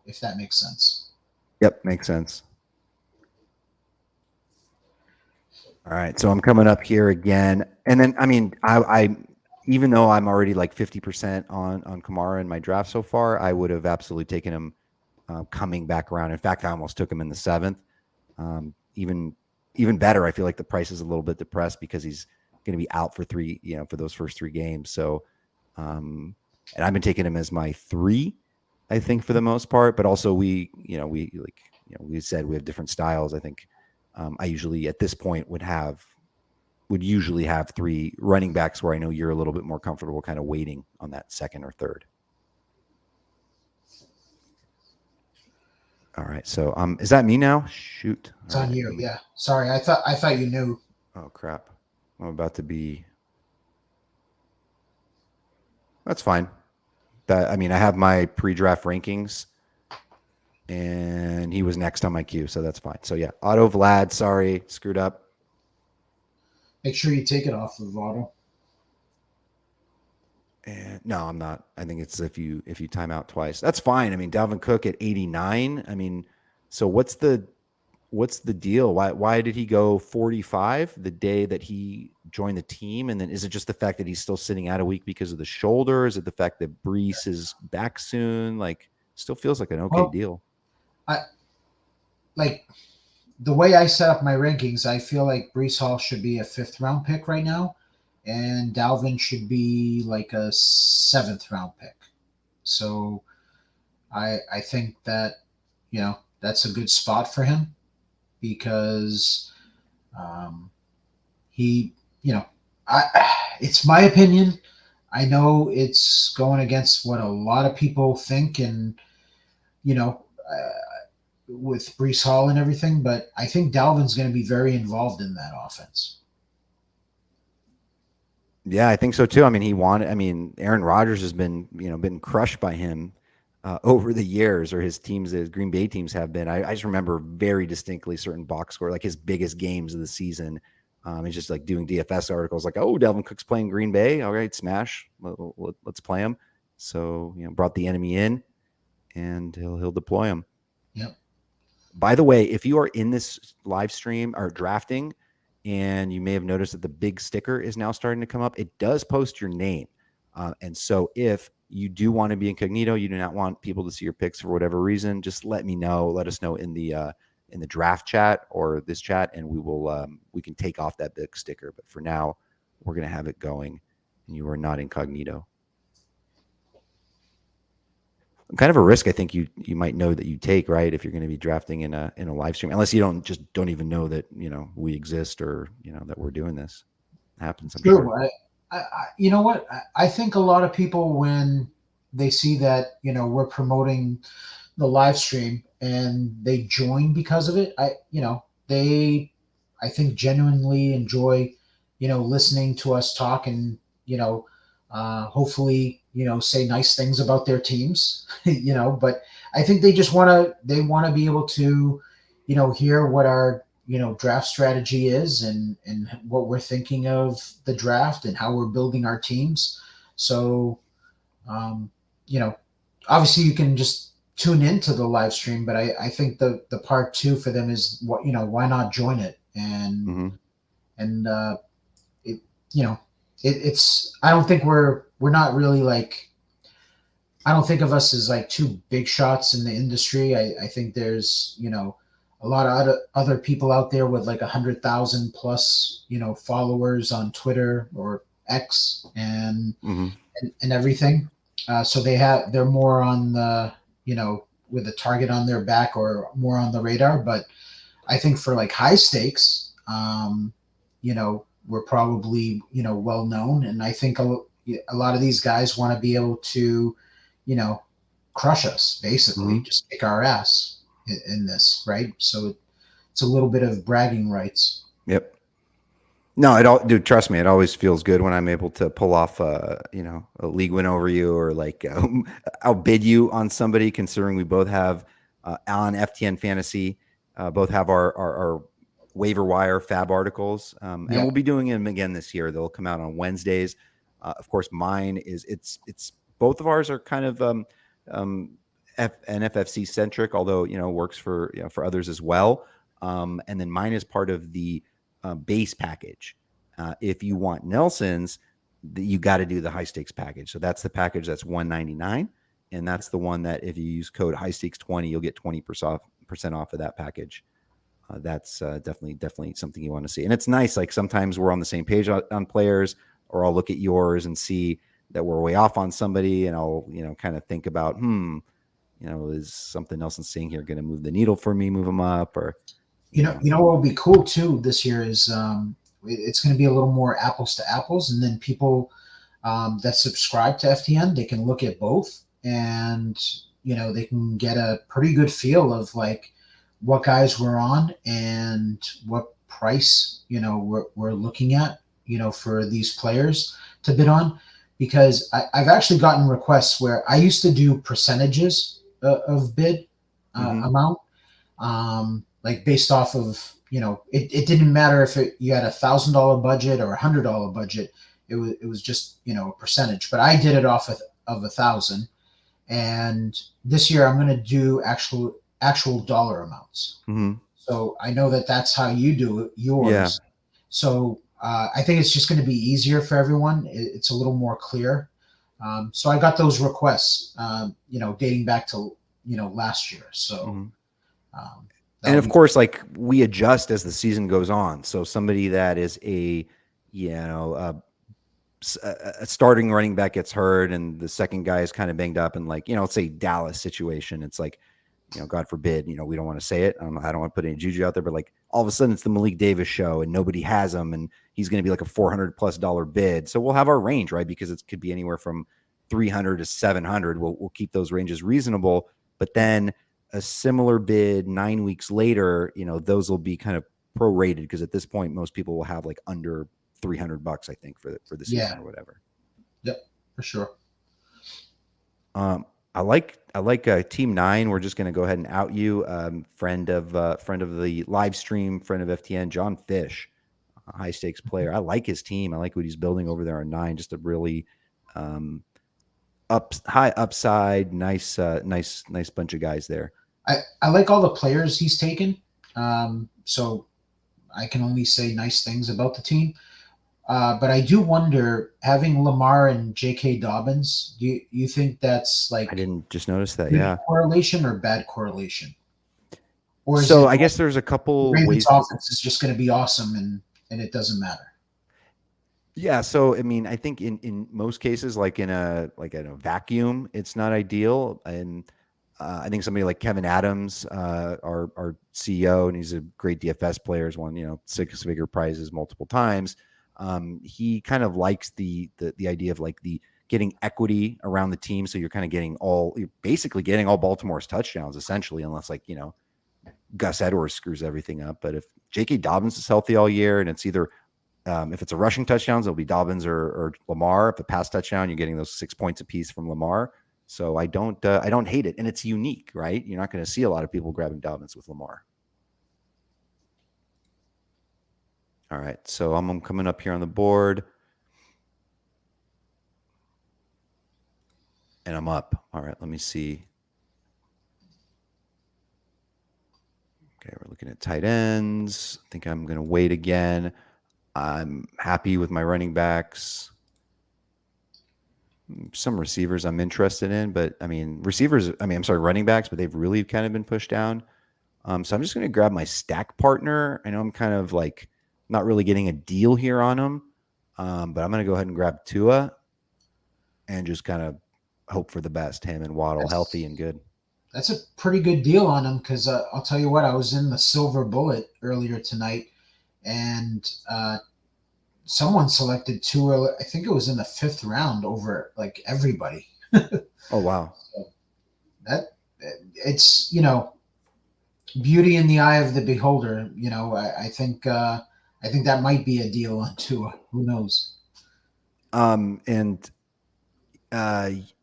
if that makes sense. Yep, makes sense. All right, so I'm coming up here again. And then, I mean, I even though I'm already like 50% on Kamara in my draft so far, I would have absolutely taken him coming back around. In fact, I almost took him in the 7th. Even better, I feel like the price is a little bit depressed because he's going to be out for for those first 3 games. So, and I've been taking him as my 3, I think, for the most part. But also we said we have different styles. I think I usually at this point would usually have 3 running backs where I know you're a little bit more comfortable kind of waiting on that 2nd or 3rd. All right. So is that me now? Shoot. It's on you. Yeah. Sorry. I thought you knew. Oh crap. I'm about to be. That's fine. I have my pre-draft rankings and he was next on my queue, so that's fine. So yeah, Auto Vlad, sorry, screwed up. Make sure you take it off of Auto. And no, I'm not. I think it's if you time out twice. That's fine. I mean, Dalvin Cook at 89. I mean, so what's the deal? Why did he go 45 the day that he joined the team? And then is it just the fact that he's still sitting out a week because of the shoulder? Is it the fact that Breece is back soon? Like, still feels like an okay deal. The way I set up my rankings, I feel like Breece Hall should be a 5th round pick right now, and Dalvin should be like a 7th round pick. So I think that, that's a good spot for him because it's my opinion. I know it's going against what a lot of people think, and with Brees Hall and everything, but I think Dalvin's going to be very involved in that offense. Yeah, I think so too. I mean, Aaron Rodgers has been crushed by him over the years, or his teams, his Green Bay teams have been. I just remember very distinctly certain box score, like his biggest games of the season. He's just like doing DFS articles like, oh, Delvin Cook's playing Green Bay. All right, smash. Let's play him. So, brought the enemy in, and he'll deploy him. Yep. By the way, if you are in this live stream or drafting, and you may have noticed that the big sticker is now starting to come up, it does post your name. And so if you do want to be incognito, you do not want people to see your picks for whatever reason, just let me know. Let us know in the draft chat or this chat, and we can take off that big sticker. But for now, we're going to have it going, and you are not incognito. Kind of a risk I think you might know that you take, right, if you're going to be drafting in a live stream, unless you don't even know that we exist, or that we're doing this. It happens, I'm True. sure. I, you know what? I think a lot of people, when they see that we're promoting the live stream and they join because of it, I think genuinely enjoy listening to us talk, and hopefully say nice things about their teams. But I think they just want to be able to hear what our draft strategy is, and what we're thinking of the draft and how we're building our teams. So um, obviously you can just tune into the live stream, but I think the part two for them is why not join it, and Mm-hmm. and it it's I don't think we're not really like, I don't think of us as like two big shots in the industry. I think there's a lot of other people out there with like 100,000 plus followers on Twitter or X, and Mm-hmm. and everything. So they're more on the with a target on their back, or more on the radar. But I think for like high stakes, we're probably well known, and I think a lot of these guys want to be able to crush us, basically, Mm-hmm. just kick our ass in this, right? So it's a little bit of bragging rights. Yep. No, dude, trust me, it always feels good when I'm able to pull off, a league win over you, or like outbid you on somebody, considering we both have on FTN Fantasy, both have our waiver wire fab articles, and Yeah. we'll be doing them again this year. They'll come out on Wednesdays. Of course, mine is it's both of ours are kind of um, NFFC centric, although works for for others as well. And then mine is part of the base package. If you want Nelson's, you got to do the high stakes package. So that's the package that's $199, and that's the one that if you use code high stakes 20, you'll get 20% off of that package. That's definitely something you want to see, and it's nice. Like sometimes we're on the same page on players, or I'll look at yours and see that we're way off on somebody, and I'll kind of think about is something else I'm seeing here going to move the needle for me, move them up, or What will be cool too this year is it's going to be a little more apples to apples, and then people that subscribe to FTN, they can look at both, and they can get a pretty good feel of like what guys we're on, and what price we're looking at for these players to bid on. Because I've actually gotten requests where I used to do percentages of bid Mm-hmm. amount, like based off of it didn't matter if you had $1,000 budget or $100 budget. It was just a percentage. But I did it off of 1,000, and this year I'm going to do actual dollar amounts. Mm-hmm. So I know that that's how you do Yeah. yours. So I think it's just going to be easier for everyone. It's a little more clear. So I got those requests, dating back to last year. So Mm-hmm. And that'll of be course, like we adjust as the season goes on. So somebody that is a starting running back gets hurt, and the second guy is kind of banged up, and like let's say Dallas situation, it's like God forbid, we don't want to say it. I don't want to put any juju out there, but like all of a sudden it's the Malik Davis show, and nobody has him, and he's going to be like a $400+ bid. So we'll have our range, right? Because it could be anywhere from 300 to 700. We'll keep those ranges reasonable, but then a similar bid 9 weeks later, those will be kind of prorated, because at this point most people will have like under $300, I think, for the Yeah. season or whatever. Yep, for sure. I like Team 9. We're just going to go ahead and out you. Friend of the live stream, friend of FTN, John Fish, a high stakes player. I like his team. I like what he's building over there on 9. Just a really high upside, nice bunch of guys there. I like all the players he's taken. So I can only say nice things about the team. But I do wonder, having Lamar and J.K. Dobbins, do you think that's like I didn't just notice that. good Yeah. correlation or bad correlation? Or is So it I guess there's a couple Ravens ways. offense is just going to be awesome and it doesn't matter? Yeah, so I mean, I think in most cases, like in a vacuum, it's not ideal. And I think somebody like Kevin Adams, our CEO, and he's a great DFS player, has won 6-figure prizes multiple times. He kind of likes the idea of like the getting equity around the team, so you're basically getting all Baltimore's touchdowns essentially, unless like Gus Edwards screws everything up. But if J.K. Dobbins is healthy all year, and it's either if it's a rushing touchdowns, it'll be Dobbins or Lamar. If a pass touchdown, you're getting those 6 points apiece from Lamar. So I don't hate it, and it's unique, right? You're not going to see a lot of people grabbing Dobbins with Lamar. All right, so I'm coming up here on the board, and I'm up. All right, let me see. Okay, we're looking at tight ends. I think I'm going to wait again. I'm happy with my running backs. Some receivers I'm interested in, but running backs, but they've really kind of been pushed down. So I'm just going to grab my stack partner. I know I'm kind of like not really getting a deal here on him, but I'm going to go ahead and grab Tua and just kind of hope for the best. Him and Waddle healthy and good. That's a pretty good deal on him, because I'll tell you what, I was in the Silver Bullet earlier tonight, and someone selected Tua. I think it was in the 5th round over like everybody. Oh wow! So that it's beauty in the eye of the beholder. I think that might be a deal on Tua. Who knows?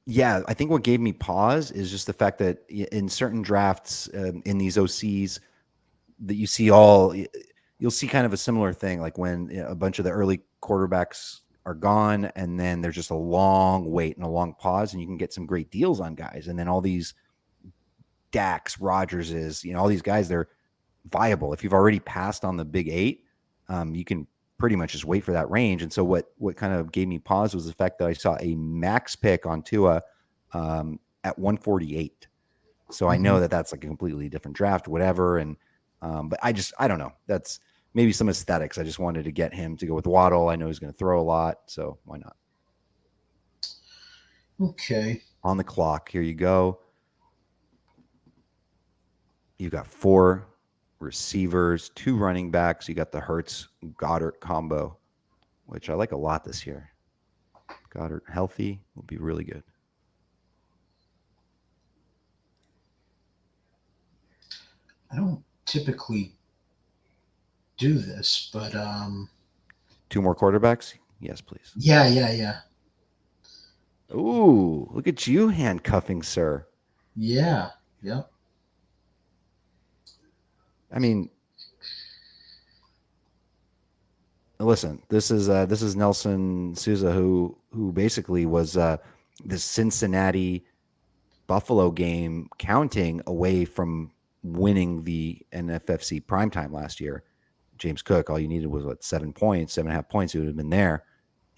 Yeah, I think what gave me pause is just the fact that in certain drafts, in these OCs, that you'll see kind of a similar thing, like when a bunch of the early quarterbacks are gone, and then there's just a long wait and a long pause, and you can get some great deals on guys. And then all these Dax, Rodgerses, all these guys, they're viable. If you've already passed on the big 8, you can pretty much just wait for that range. And so what kind of gave me pause was the fact that I saw a max pick on Tua at 148. So I know that that's like a completely different draft, whatever. And but I don't know. That's maybe some aesthetics. I just wanted to get him to go with Waddle. I know he's going to throw a lot, so why not? Okay. On the clock, here you go. You got 4 receivers, 2 running backs. You got the Hurts Goddard combo, which I like a lot this year. Goddard healthy will be really good. I don't typically do this, but 2 more quarterbacks? Yes, please. Yeah. Ooh, look at you handcuffing, sir. Yeah. I mean, listen, this is Nelson Sousa, who basically was this Cincinnati Buffalo game counting away from winning the NFFC primetime last year. James Cook, all you needed was 7 points, 7.5 points. He would have been there.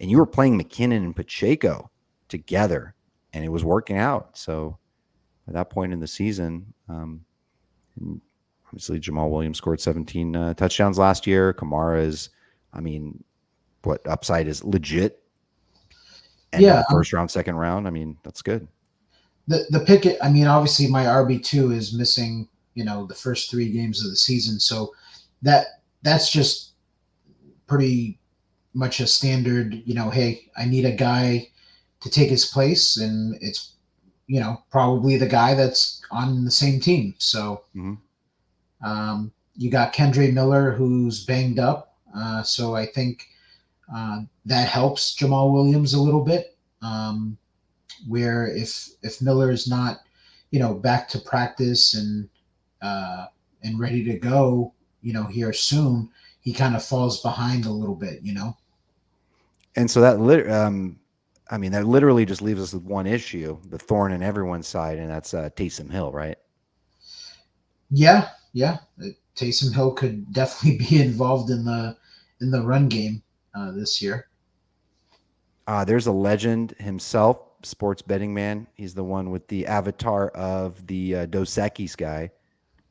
And you were playing McKinnon and Pacheco together, and it was working out. So at that point in the season, obviously Jamal Williams scored 17 touchdowns last year. Kamara is, upside is legit. And first round, second round, that's good. The pick, obviously my RB2 is missing, the first 3 games of the season. So that's just pretty much a standard, hey, I need a guy to take his place, and it's probably the guy that's on the same team. So Mhm. you got Kendre Miller, who's banged up. So I think that helps Jamal Williams a little bit. Where if Miller is not, back to practice and ready to go, here soon, he kind of falls behind a little bit. And so I mean, that literally just leaves us with one issue, the thorn in everyone's side, and that's Taysom Hill, right? Yeah, yeah. Taysom Hill could definitely be involved in the run game this year. There's a legend himself, sports betting man. He's the one with the avatar of the Dos Equis guy.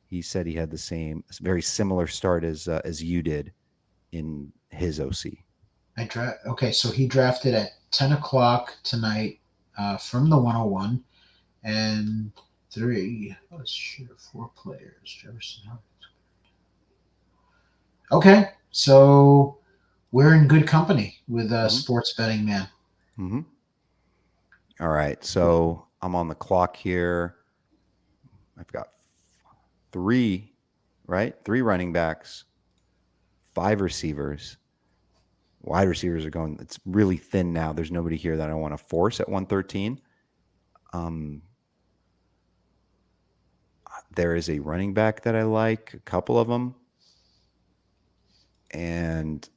He said he had the same, very similar start as you did in his OC. Okay, so he drafted at 10 o'clock tonight from the 101, and let's shoot, 4 players. Jefferson. Okay, so we're in good company with Mm-hmm. sports betting man. Mm-hmm. All right, so I'm on the clock here. I've got three, right? Three running backs, five receivers. Wide receivers are going. It's really thin now. There's nobody here that I want to force at 113. Um, there is a running back that I like, a couple of them, and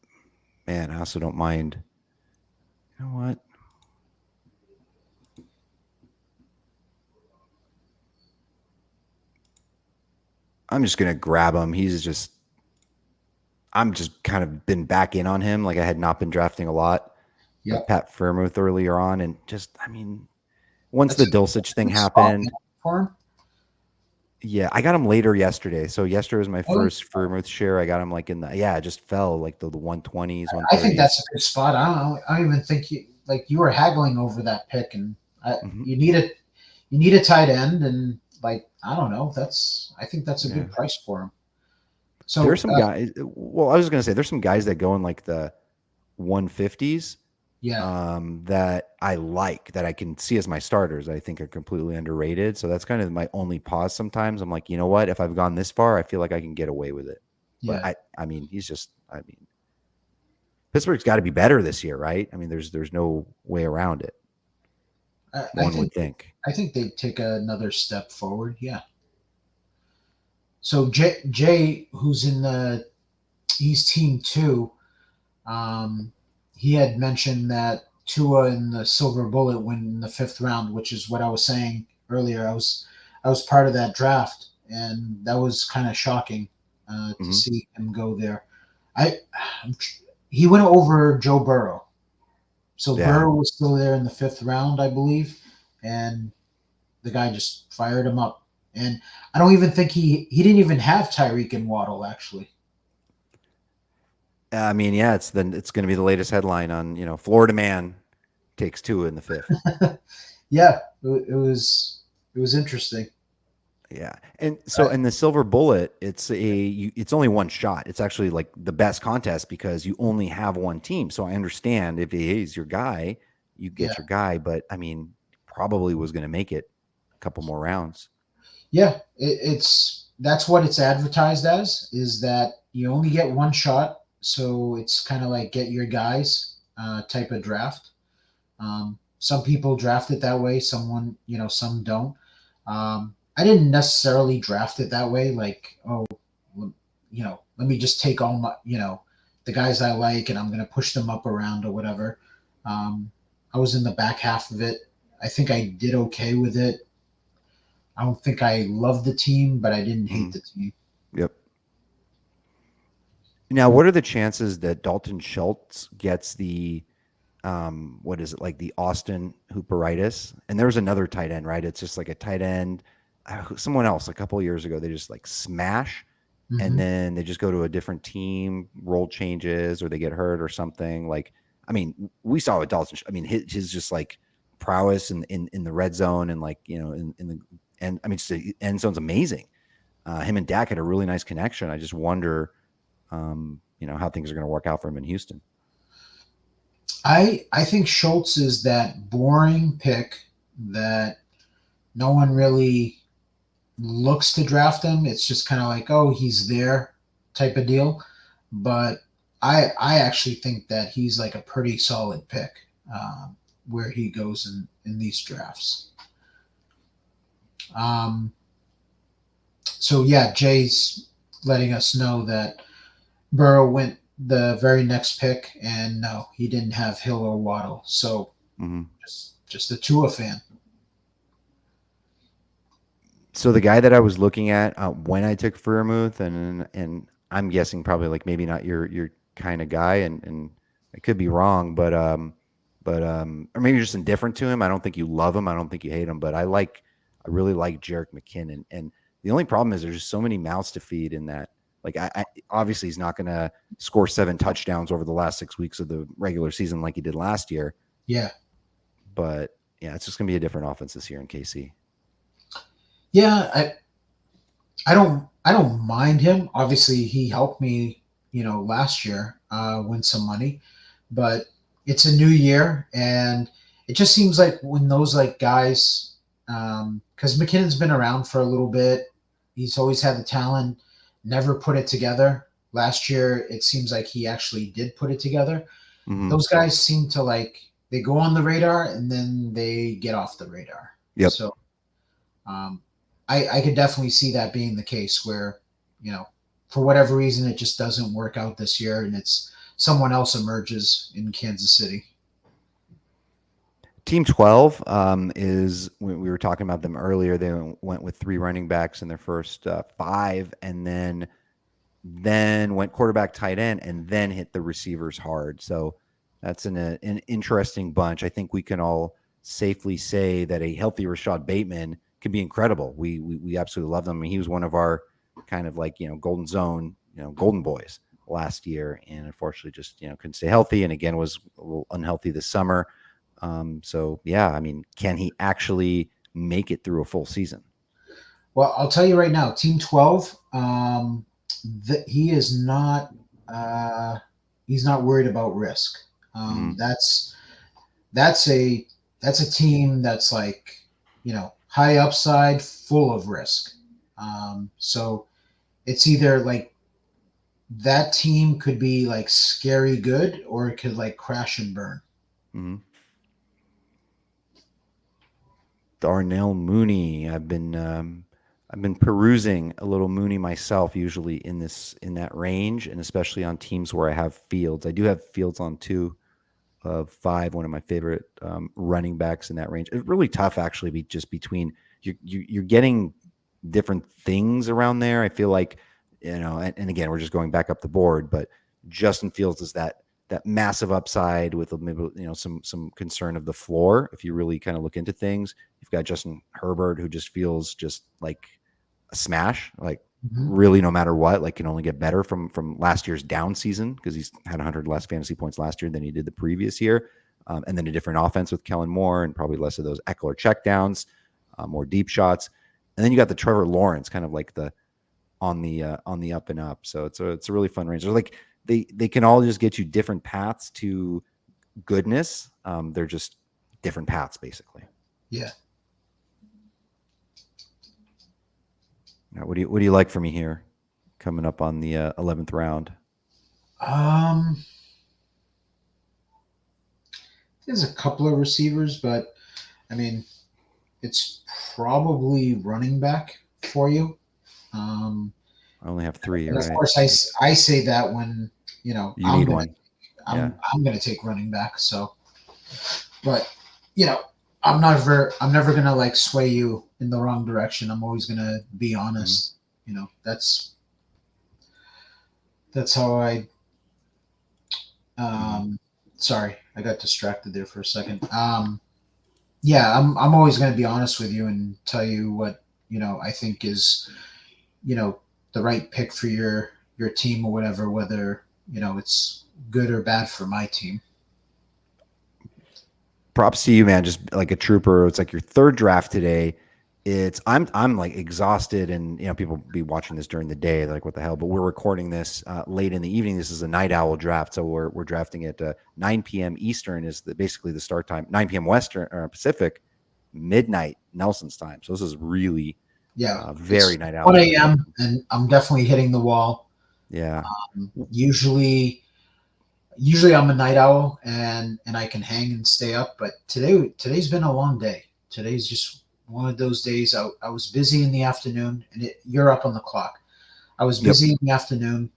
man, I also don't mind. You know what? I'm just gonna grab him. I'm just kind of been back in on him. Like I had not been drafting a lot with Yep, Pat Freiermuth earlier on, and just I mean, once that's the a Dulcich thing good spot happened, for him. yeah, I got him later yesterday. So yesterday was my Oh, first Freiermuth share. I got him like in the I just fell like the 120s, I think 130s. that's a good spot. I don't know. I don't even think you were haggling over that pick, and Hmm. you need a tight end, and I don't know. I think that's a Yeah, good price for him. there's So some guys. Well, I was gonna say there's some guys that go in like the 150s yeah, that I like that I can see as my starters. I think are completely underrated. So that's kind of my only pause. Sometimes I'm like, you know what? If I've gone this far, I feel like I can get away with it. But yeah. I mean, I mean, Pittsburgh's got to be better this year, right? I mean, there's no way around it. I One think would think. I think they take another step forward. Yeah. So Jay, who's in he's team two. Um, he had mentioned that Tua and the Silver Bullet went in the fifth round, which is what I was saying earlier. I was part of that draft, and that was kind of shocking to Hmm. see him go there. I he went over Joe Burrow, so Yeah. Burrow was still there in the fifth round, I believe, and the guy just fired him up. And I don't even think he didn't even have Tyreek and Waddle actually. I mean, yeah, it's going to be the latest headline on Florida man takes two in the fifth. Yeah, it was interesting. Yeah, and so in the silver bullet, it's only one shot. It's actually like the best contest because you only have one team. So I understand if he is your guy, you Yeah, get your guy. But I mean, probably was going to make it a couple more rounds. yeah. That's what it's advertised as, is that you only get one shot, so it's kind of like get your guys type of draft. Some people draft it that way. Some don't. I didn't necessarily draft it that way. Like, oh, let me just take all my, the guys I like, and I'm going to push them up around or whatever. I was in the back half of it. I think I did okay with it. I don't think I loved the team, but I didn't hate Mhm. the team. Yep. Now, what are the chances that Dalton Schultz gets the what is it, like the Austin Hooperitis? And there was another tight end, right? It's just like a tight end. Someone else a couple of years ago, they just like smash, and Hmm. then they just go to a different team, role changes, or they get hurt or something. Like, I mean, we saw with Dalton. I mean, his just like prowess in the red zone and like in the and I mean, just the end zone's amazing. Him and Dak had a really nice connection. I just wonder, how things are going to work out for him in Houston. I think Schultz is that boring pick that no one really looks to draft him. It's just kind of like, oh, he's there type of deal. But I actually think that he's like a pretty solid pick where he goes in these drafts. So yeah, Jay's letting us know that Burrow went the very next pick, and no, he didn't have Hill or Waddle. So just a Tua fan. So the guy that I was looking at when I took Freiermuth, and I'm guessing probably like maybe not your kind of guy, and I could be wrong, but or maybe you're just indifferent to him. I don't think you love him. I don't think you hate him, but I really like Jerick McKinnon. And the only problem is there's just so many mouths to feed in that. Like I obviously he's not going to score 7 touchdowns over the last 6 weeks of the regular season like he did last year. Yeah. But yeah, it's just going to be a different offense this year in KC. Yeah, I don't mind him. Obviously, he helped me, last year win some money, but it's a new year, and it just seems like when those like guys, because McKinnon's been around for a little bit, he's always had the talent, never put it together. Last year, it seems like he actually did put it together. Mm-hmm. Those guys seem to they go on the radar and then they get off the radar. Yep. So, I could definitely see that being the case where, for whatever reason, it just doesn't work out this year and it's someone else emerges in Kansas City. Team 12 is, we were talking about them earlier. They went with 3 running backs in their first 5, and then went quarterback, tight end, and then hit the receivers hard. So that's an interesting bunch. I think we can all safely say that a healthy Rashad Bateman could be incredible. We absolutely love them. I mean, he was one of our kind of like, golden zone, golden boys last year, and unfortunately just, couldn't stay healthy. And again, was a little unhealthy this summer. So yeah, I mean, can he actually make it through a full season? Well, I'll tell you right now, Team 12, he is not, he's not worried about risk. That's a team that's like, high upside, full of risk. So it's either like that team could be like scary good, or it could like crash and burn. Mm-hmm. Darnell Mooney. I've been perusing a little Mooney myself, usually in that range, and especially on teams where I have Fields. I do have Fields on 2 of 5, one of my favorite running backs in that range. It's really tough actually, just between you're getting different things around there. I feel like, and again, we're just going back up the board, but Justin Fields is that massive upside with maybe some concern of the floor. If you really kind of look into things, you've got Justin Herbert, who just feels just like a smash, like really no matter what, like can only get better from last year's down season, because he's had 100 less fantasy points last year than he did the previous year. And then a different offense with Kellen Moore and probably less of those Eckler checkdowns, more deep shots. And then you got the Trevor Lawrence kind of like on the up and up. So it's a really fun range. They're like, they can all just get you different paths to goodness. They're just different paths basically. Yeah. Now, what do you like for me here coming up on the 11th round? There's a couple of receivers, but I mean, it's probably running back for you. I only have 3. Of right? course, I say that when you need one. I'm going to take running back. So, but I'm never going to like sway you in the wrong direction. I'm always going to be honest. That's how I. Sorry, I got distracted there for a second. Yeah, I'm always going to be honest with you and tell you what I think is the right pick for your team or whatever, whether it's good or bad for my team. Props to you, man. Just like a trooper. It's like your 3rd draft today. I'm like exhausted, and people be watching this during the day. They're like, what the hell? But we're recording this late in the evening. This is a night owl draft, so we're drafting at 9 p.m. Eastern is basically the start time. 9 p.m. Western or Pacific midnight Nelson's time. So this is really Yeah, very it's night owl 1 friendly. a.m. and I'm definitely hitting the wall. Yeah. Usually I'm a night owl and I can hang and stay up, but today's been a long day. Today's just one of those days. I was busy in the afternoon, and you're up on the clock. I was Yep. busy in the afternoon.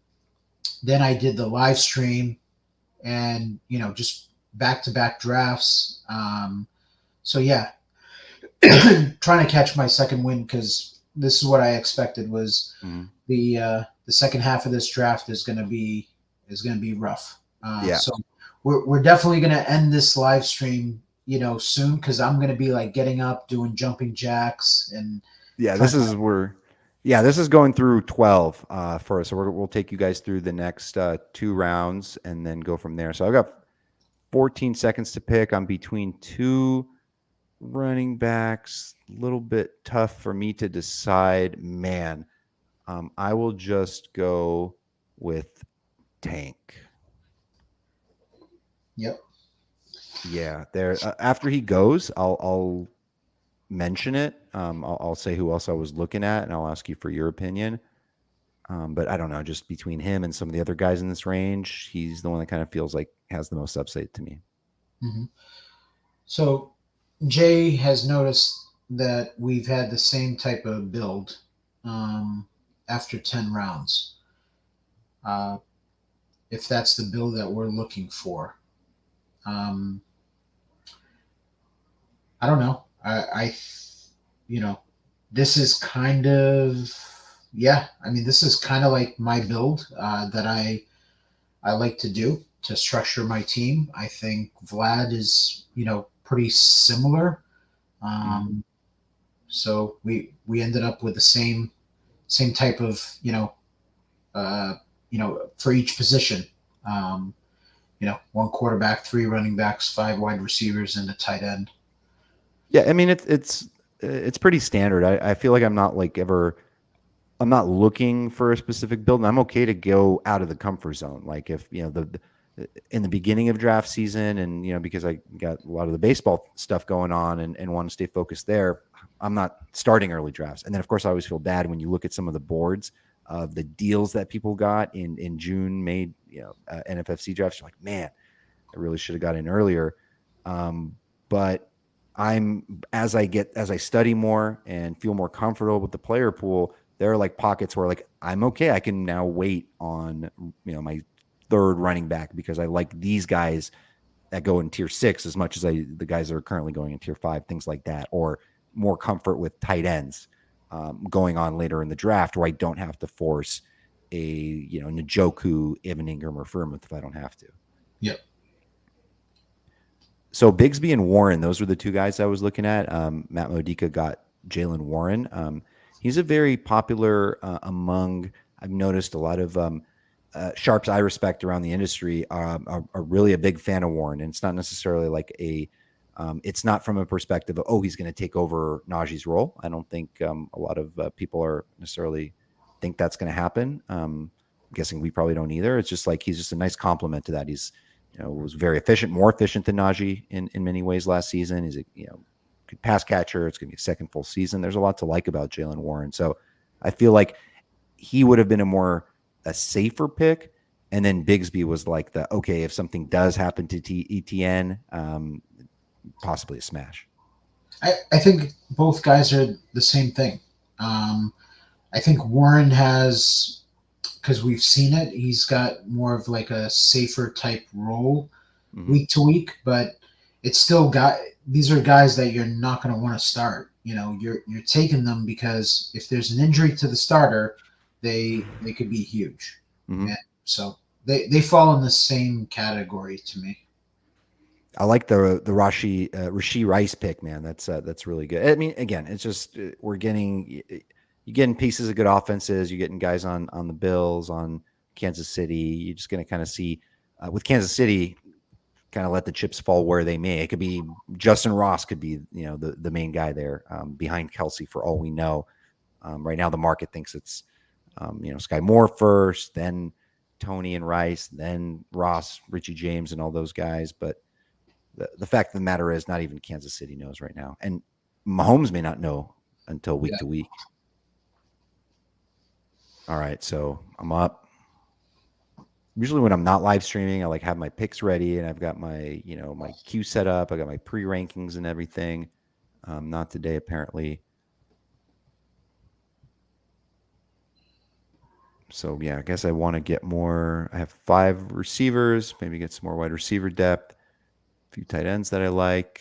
Then I did the live stream, and just back to back drafts. So yeah, trying to catch my second win, because this is what I expected was Mhm. the second half of this draft is gonna be rough. Yeah. So we're definitely gonna end this live stream, soon, because I'm gonna be like getting up, doing jumping jacks, and Yeah. trying This to. is where, yeah, this is going through 12 first. So we'll take you guys through the next 2 rounds and then go from there. So I've got 14 seconds to pick. I'm between two running backs. A little bit tough for me to decide. Man, I will just go with Tank. Yep. Yeah, there. After he goes, I'll mention it. I'll say who else I was looking at, and I'll ask you for your opinion. But I don't know, just between him and some of the other guys in this range, he's the one that kind of feels like has the most upside to me. Hmm. So Jay has noticed that we've had the same type of build um, after 10 rounds. Uh, if that's the build that we're looking for. Um, I don't know. You know, this is kind of, yeah. I mean, this is kind of like my build that I like to do to structure my team. I think Vlad is, pretty similar. Mhm. Um, so we ended up with the same type of, uh, for each position. Um, one quarterback, three running backs, five wide receivers, and a tight end. Yeah, I mean it's pretty standard. I feel like I'm not like ever I'm not looking for a specific build, and I'm okay to go out of the comfort zone. Like if in the beginning of draft season, and because I got a lot of the baseball stuff going on and want to stay focused there, I'm not starting early drafts. And then of course I always feel bad when you look at some of the boards of the deals that people got in June, made NFFC drafts. You're like, man, I really should have got in earlier. But as I study more and feel more comfortable with the player pool, there are like pockets where like I'm okay. I can now wait on my third running back because I like these guys that go in tier 6 as much as the guys that are currently going in tier 5, things like that, or more comfort with tight ends going on later in the draft where I don't have to force a Njoku, Evan Ingram, or Firmouth if I don't have to. Yep. So Bigsby and Warren, those were the two guys I was looking at. Matt Modica got Jalen Warren. He's a very popular among. I've noticed a lot of sharps I respect around the industry are really a big fan of Warren, and it's not necessarily like a. It's not from a perspective of he's going to take over Najee's role. I don't think a lot of people are necessarily think that's going to happen. I'm guessing we probably don't either. It's just like he's just a nice compliment to that. He's was very efficient, more efficient than Najee in many ways last season. He's a good pass catcher. It's going to be a second full season. There's a lot to like about Jalen Warren. So I feel like he would have been a safer pick. And then Bigsby was like if something does happen to ETN, possibly a smash. I think both guys are the same thing. I think Warren has, because we've seen it, he's got more of like a safer type role Mm-hmm. week to week, but it's still these are guys that you're not going to want to start. You're taking them because if there's an injury to the starter, they could be huge. Mm-hmm. And so they fall in the same category to me. I like the Rashee Rice pick, man. That's really good. I mean, again, it's just you're getting pieces of good offenses. You're getting guys on the Bills, on Kansas City. You're just going to kind of see with Kansas City, kind of let the chips fall where they may. It could be Justin Ross could be the main guy there behind Kelsey for all we know. Right now, the market thinks it's Sky Moore first, then Tony and Rice, then Ross, Richie James, and all those guys, but. The fact of the matter is not even Kansas City knows right now. And Mahomes may not know until week Yeah. to week. All right, so I'm up. Usually when I'm not live streaming, I like have my picks ready and I've got my, my queue set up. I got my pre-rankings and everything. Not today, apparently. So yeah, I guess I want to get more. I have 5 receivers, maybe get some more wide receiver depth, a few tight ends that I like.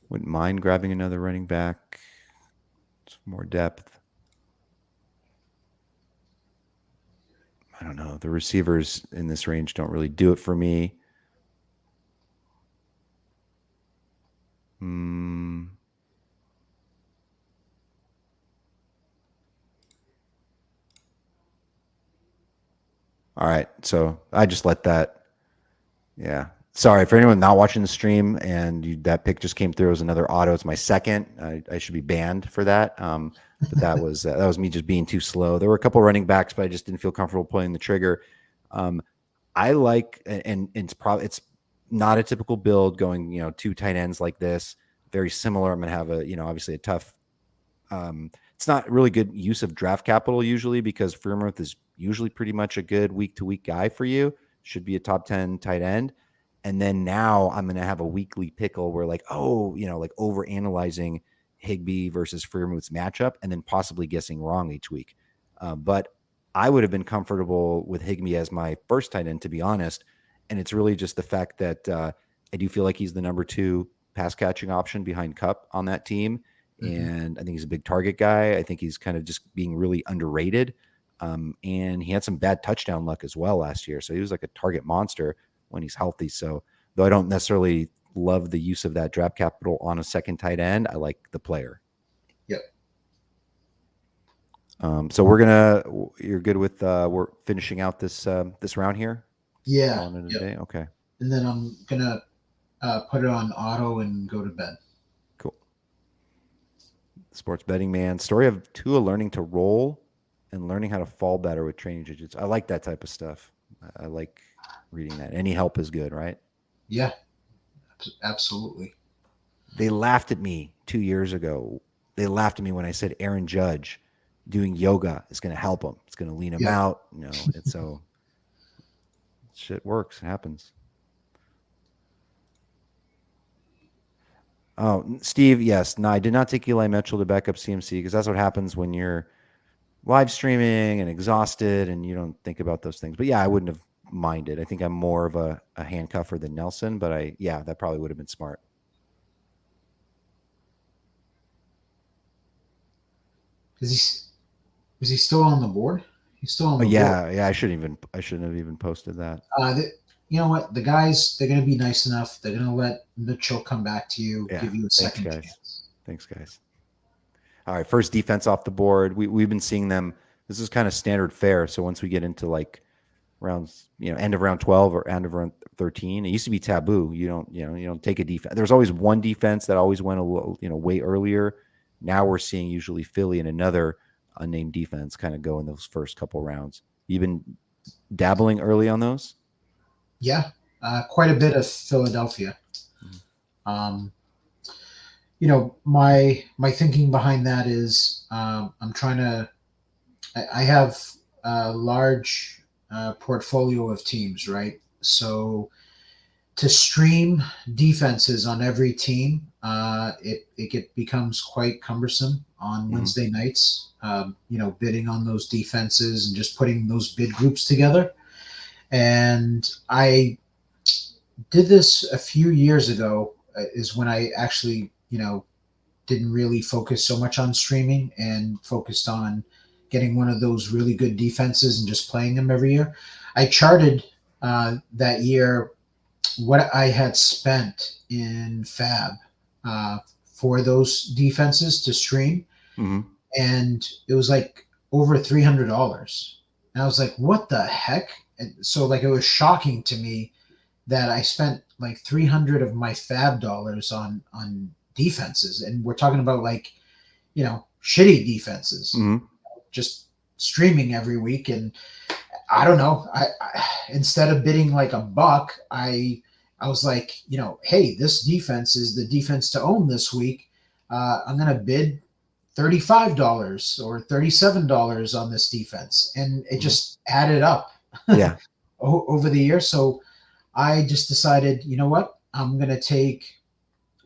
Wouldn't mind grabbing another running back. Some more depth. I don't know. The receivers in this range don't really do it for me. All right. So I just let that. Yeah. Sorry for anyone not watching the stream and that pick just came through as another auto. It's my second. I should be banned for that. But that was me just being too slow. There were a couple running backs, but I just didn't feel comfortable pulling the trigger. I like, and it's not a typical build going, 2 tight ends like this. Very similar. I'm going to have obviously a tough. It's not really good use of draft capital usually because Freiermuth is usually pretty much a good week to week guy for you. Should be a top 10 tight end. And then now I'm going to have a weekly pickle where like over analyzing Higbee versus Freiermuth's matchup and then possibly guessing wrong each week. But I would have been comfortable with Higbee as my first tight end, to be honest. And it's really just the fact that I do feel like he's the number 2 pass catching option behind Kupp on that team. And I think he's a big target guy. I think he's kind of just being really underrated. And he had some bad touchdown luck as well last year. So he was like a target monster when he's healthy. So though I don't necessarily love the use of that draft capital on a second tight end, I like the player. Yep. So you're good with we're finishing out this round here? Yeah. Calling it a day? Okay. And then I'm gonna put it on auto and go to bed. Cool. Sports betting man. Story of Tua learning to roll and learning how to fall better with training jiu-jitsu. I like that type of stuff. I like reading that. Any help is good, right? Yeah, absolutely. They laughed at me 2 years ago. They laughed at me when I said Aaron Judge doing yoga is going to help him. It's going to lean him out. It's so shit works. It happens. Oh, Steve, yes. No, I did not take Eli Mitchell to back up CMC because that's what happens when you're live streaming and exhausted and you don't think about those things. But yeah, I wouldn't have minded. I think I'm more of a handcuffer than Nelson, but that probably would have been smart. Is he still on the board? He's still on the board. Yeah. I shouldn't have even posted that. You know what? The guys, they're going to be nice enough. They're going to let Mitchell come back to you, give you a second chance. Thanks, guys. All right, first defense off the board. We've been seeing them. This is kind of standard fare. So once we get into like rounds, end of round 12 or end of round 13, it used to be taboo. You don't take a defense. There's always one defense that always went a little, way earlier. Now we're seeing usually Philly and another unnamed defense kind of go in those first couple rounds. You've been dabbling early on those? Yeah, quite a bit of Philadelphia. My thinking behind that is I'm trying to. I have a large portfolio of teams, right? So to stream defenses on every team, it becomes quite cumbersome on Wednesday nights. Bidding on those defenses and just putting those bid groups together. And I did this a few years ago. Is when I actually, didn't really focus so much on streaming and focused on getting one of those really good defenses and just playing them every year. I charted that year what I had spent in Fab for those defenses to stream. And it was like over $300. And I was like, what the heck? And so like, it was shocking to me that I spent like 300 of my Fab dollars on defenses. And we're talking about like, shitty defenses, just streaming every week. And I don't know, I instead of bidding like $1, I I was like, hey, this defense is the defense to own this week. I'm going to bid $35 or $37 on this defense. And it just added up Yeah. over the year. So I just decided, you know what? I'm going to take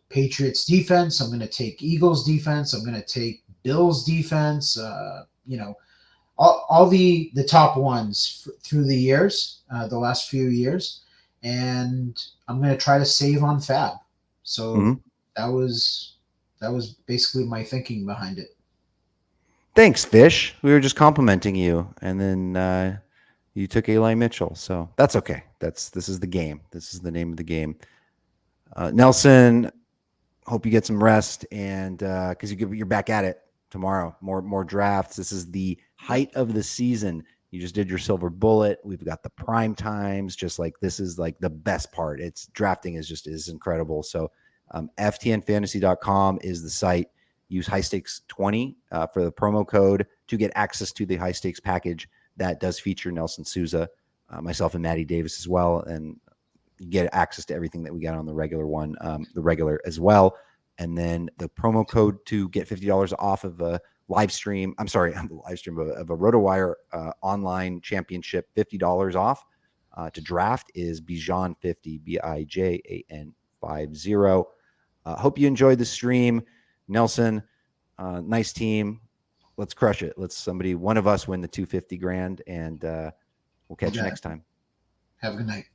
Patriots defense. I'm going to take Eagles defense. I'm going to take Bills defense. All the top ones through the years, the last few years, and I'm going to try to save on fab. So that was basically my thinking behind it. Thanks, Fish. We were just complimenting you, and then you took Eli Mitchell, so that's okay. This is the game. This is the name of the game. Nelson, hope you get some rest, and because you're back at it tomorrow. More drafts. This is the height of the season. You just did your silver bullet. We've got the prime times. Just like this is like the best part. It's drafting is incredible. So FTNFantasy.com is the site. Use high stakes 20 for the promo code to get access to the high stakes package that does feature Nelson Sousa, myself, and Maddie Davis as well, and you get access to everything that we got on the regular one, the regular as well. And then the promo code to get $50 off of a live stream. I'm sorry, of a RotoWire online championship, $50 off to draft is Bijan50, BIJAN50. Hope you enjoyed the stream. Nelson, nice team. Let's crush it. Let's one of us win the $250,000, and we'll catch you next time. Have a good night.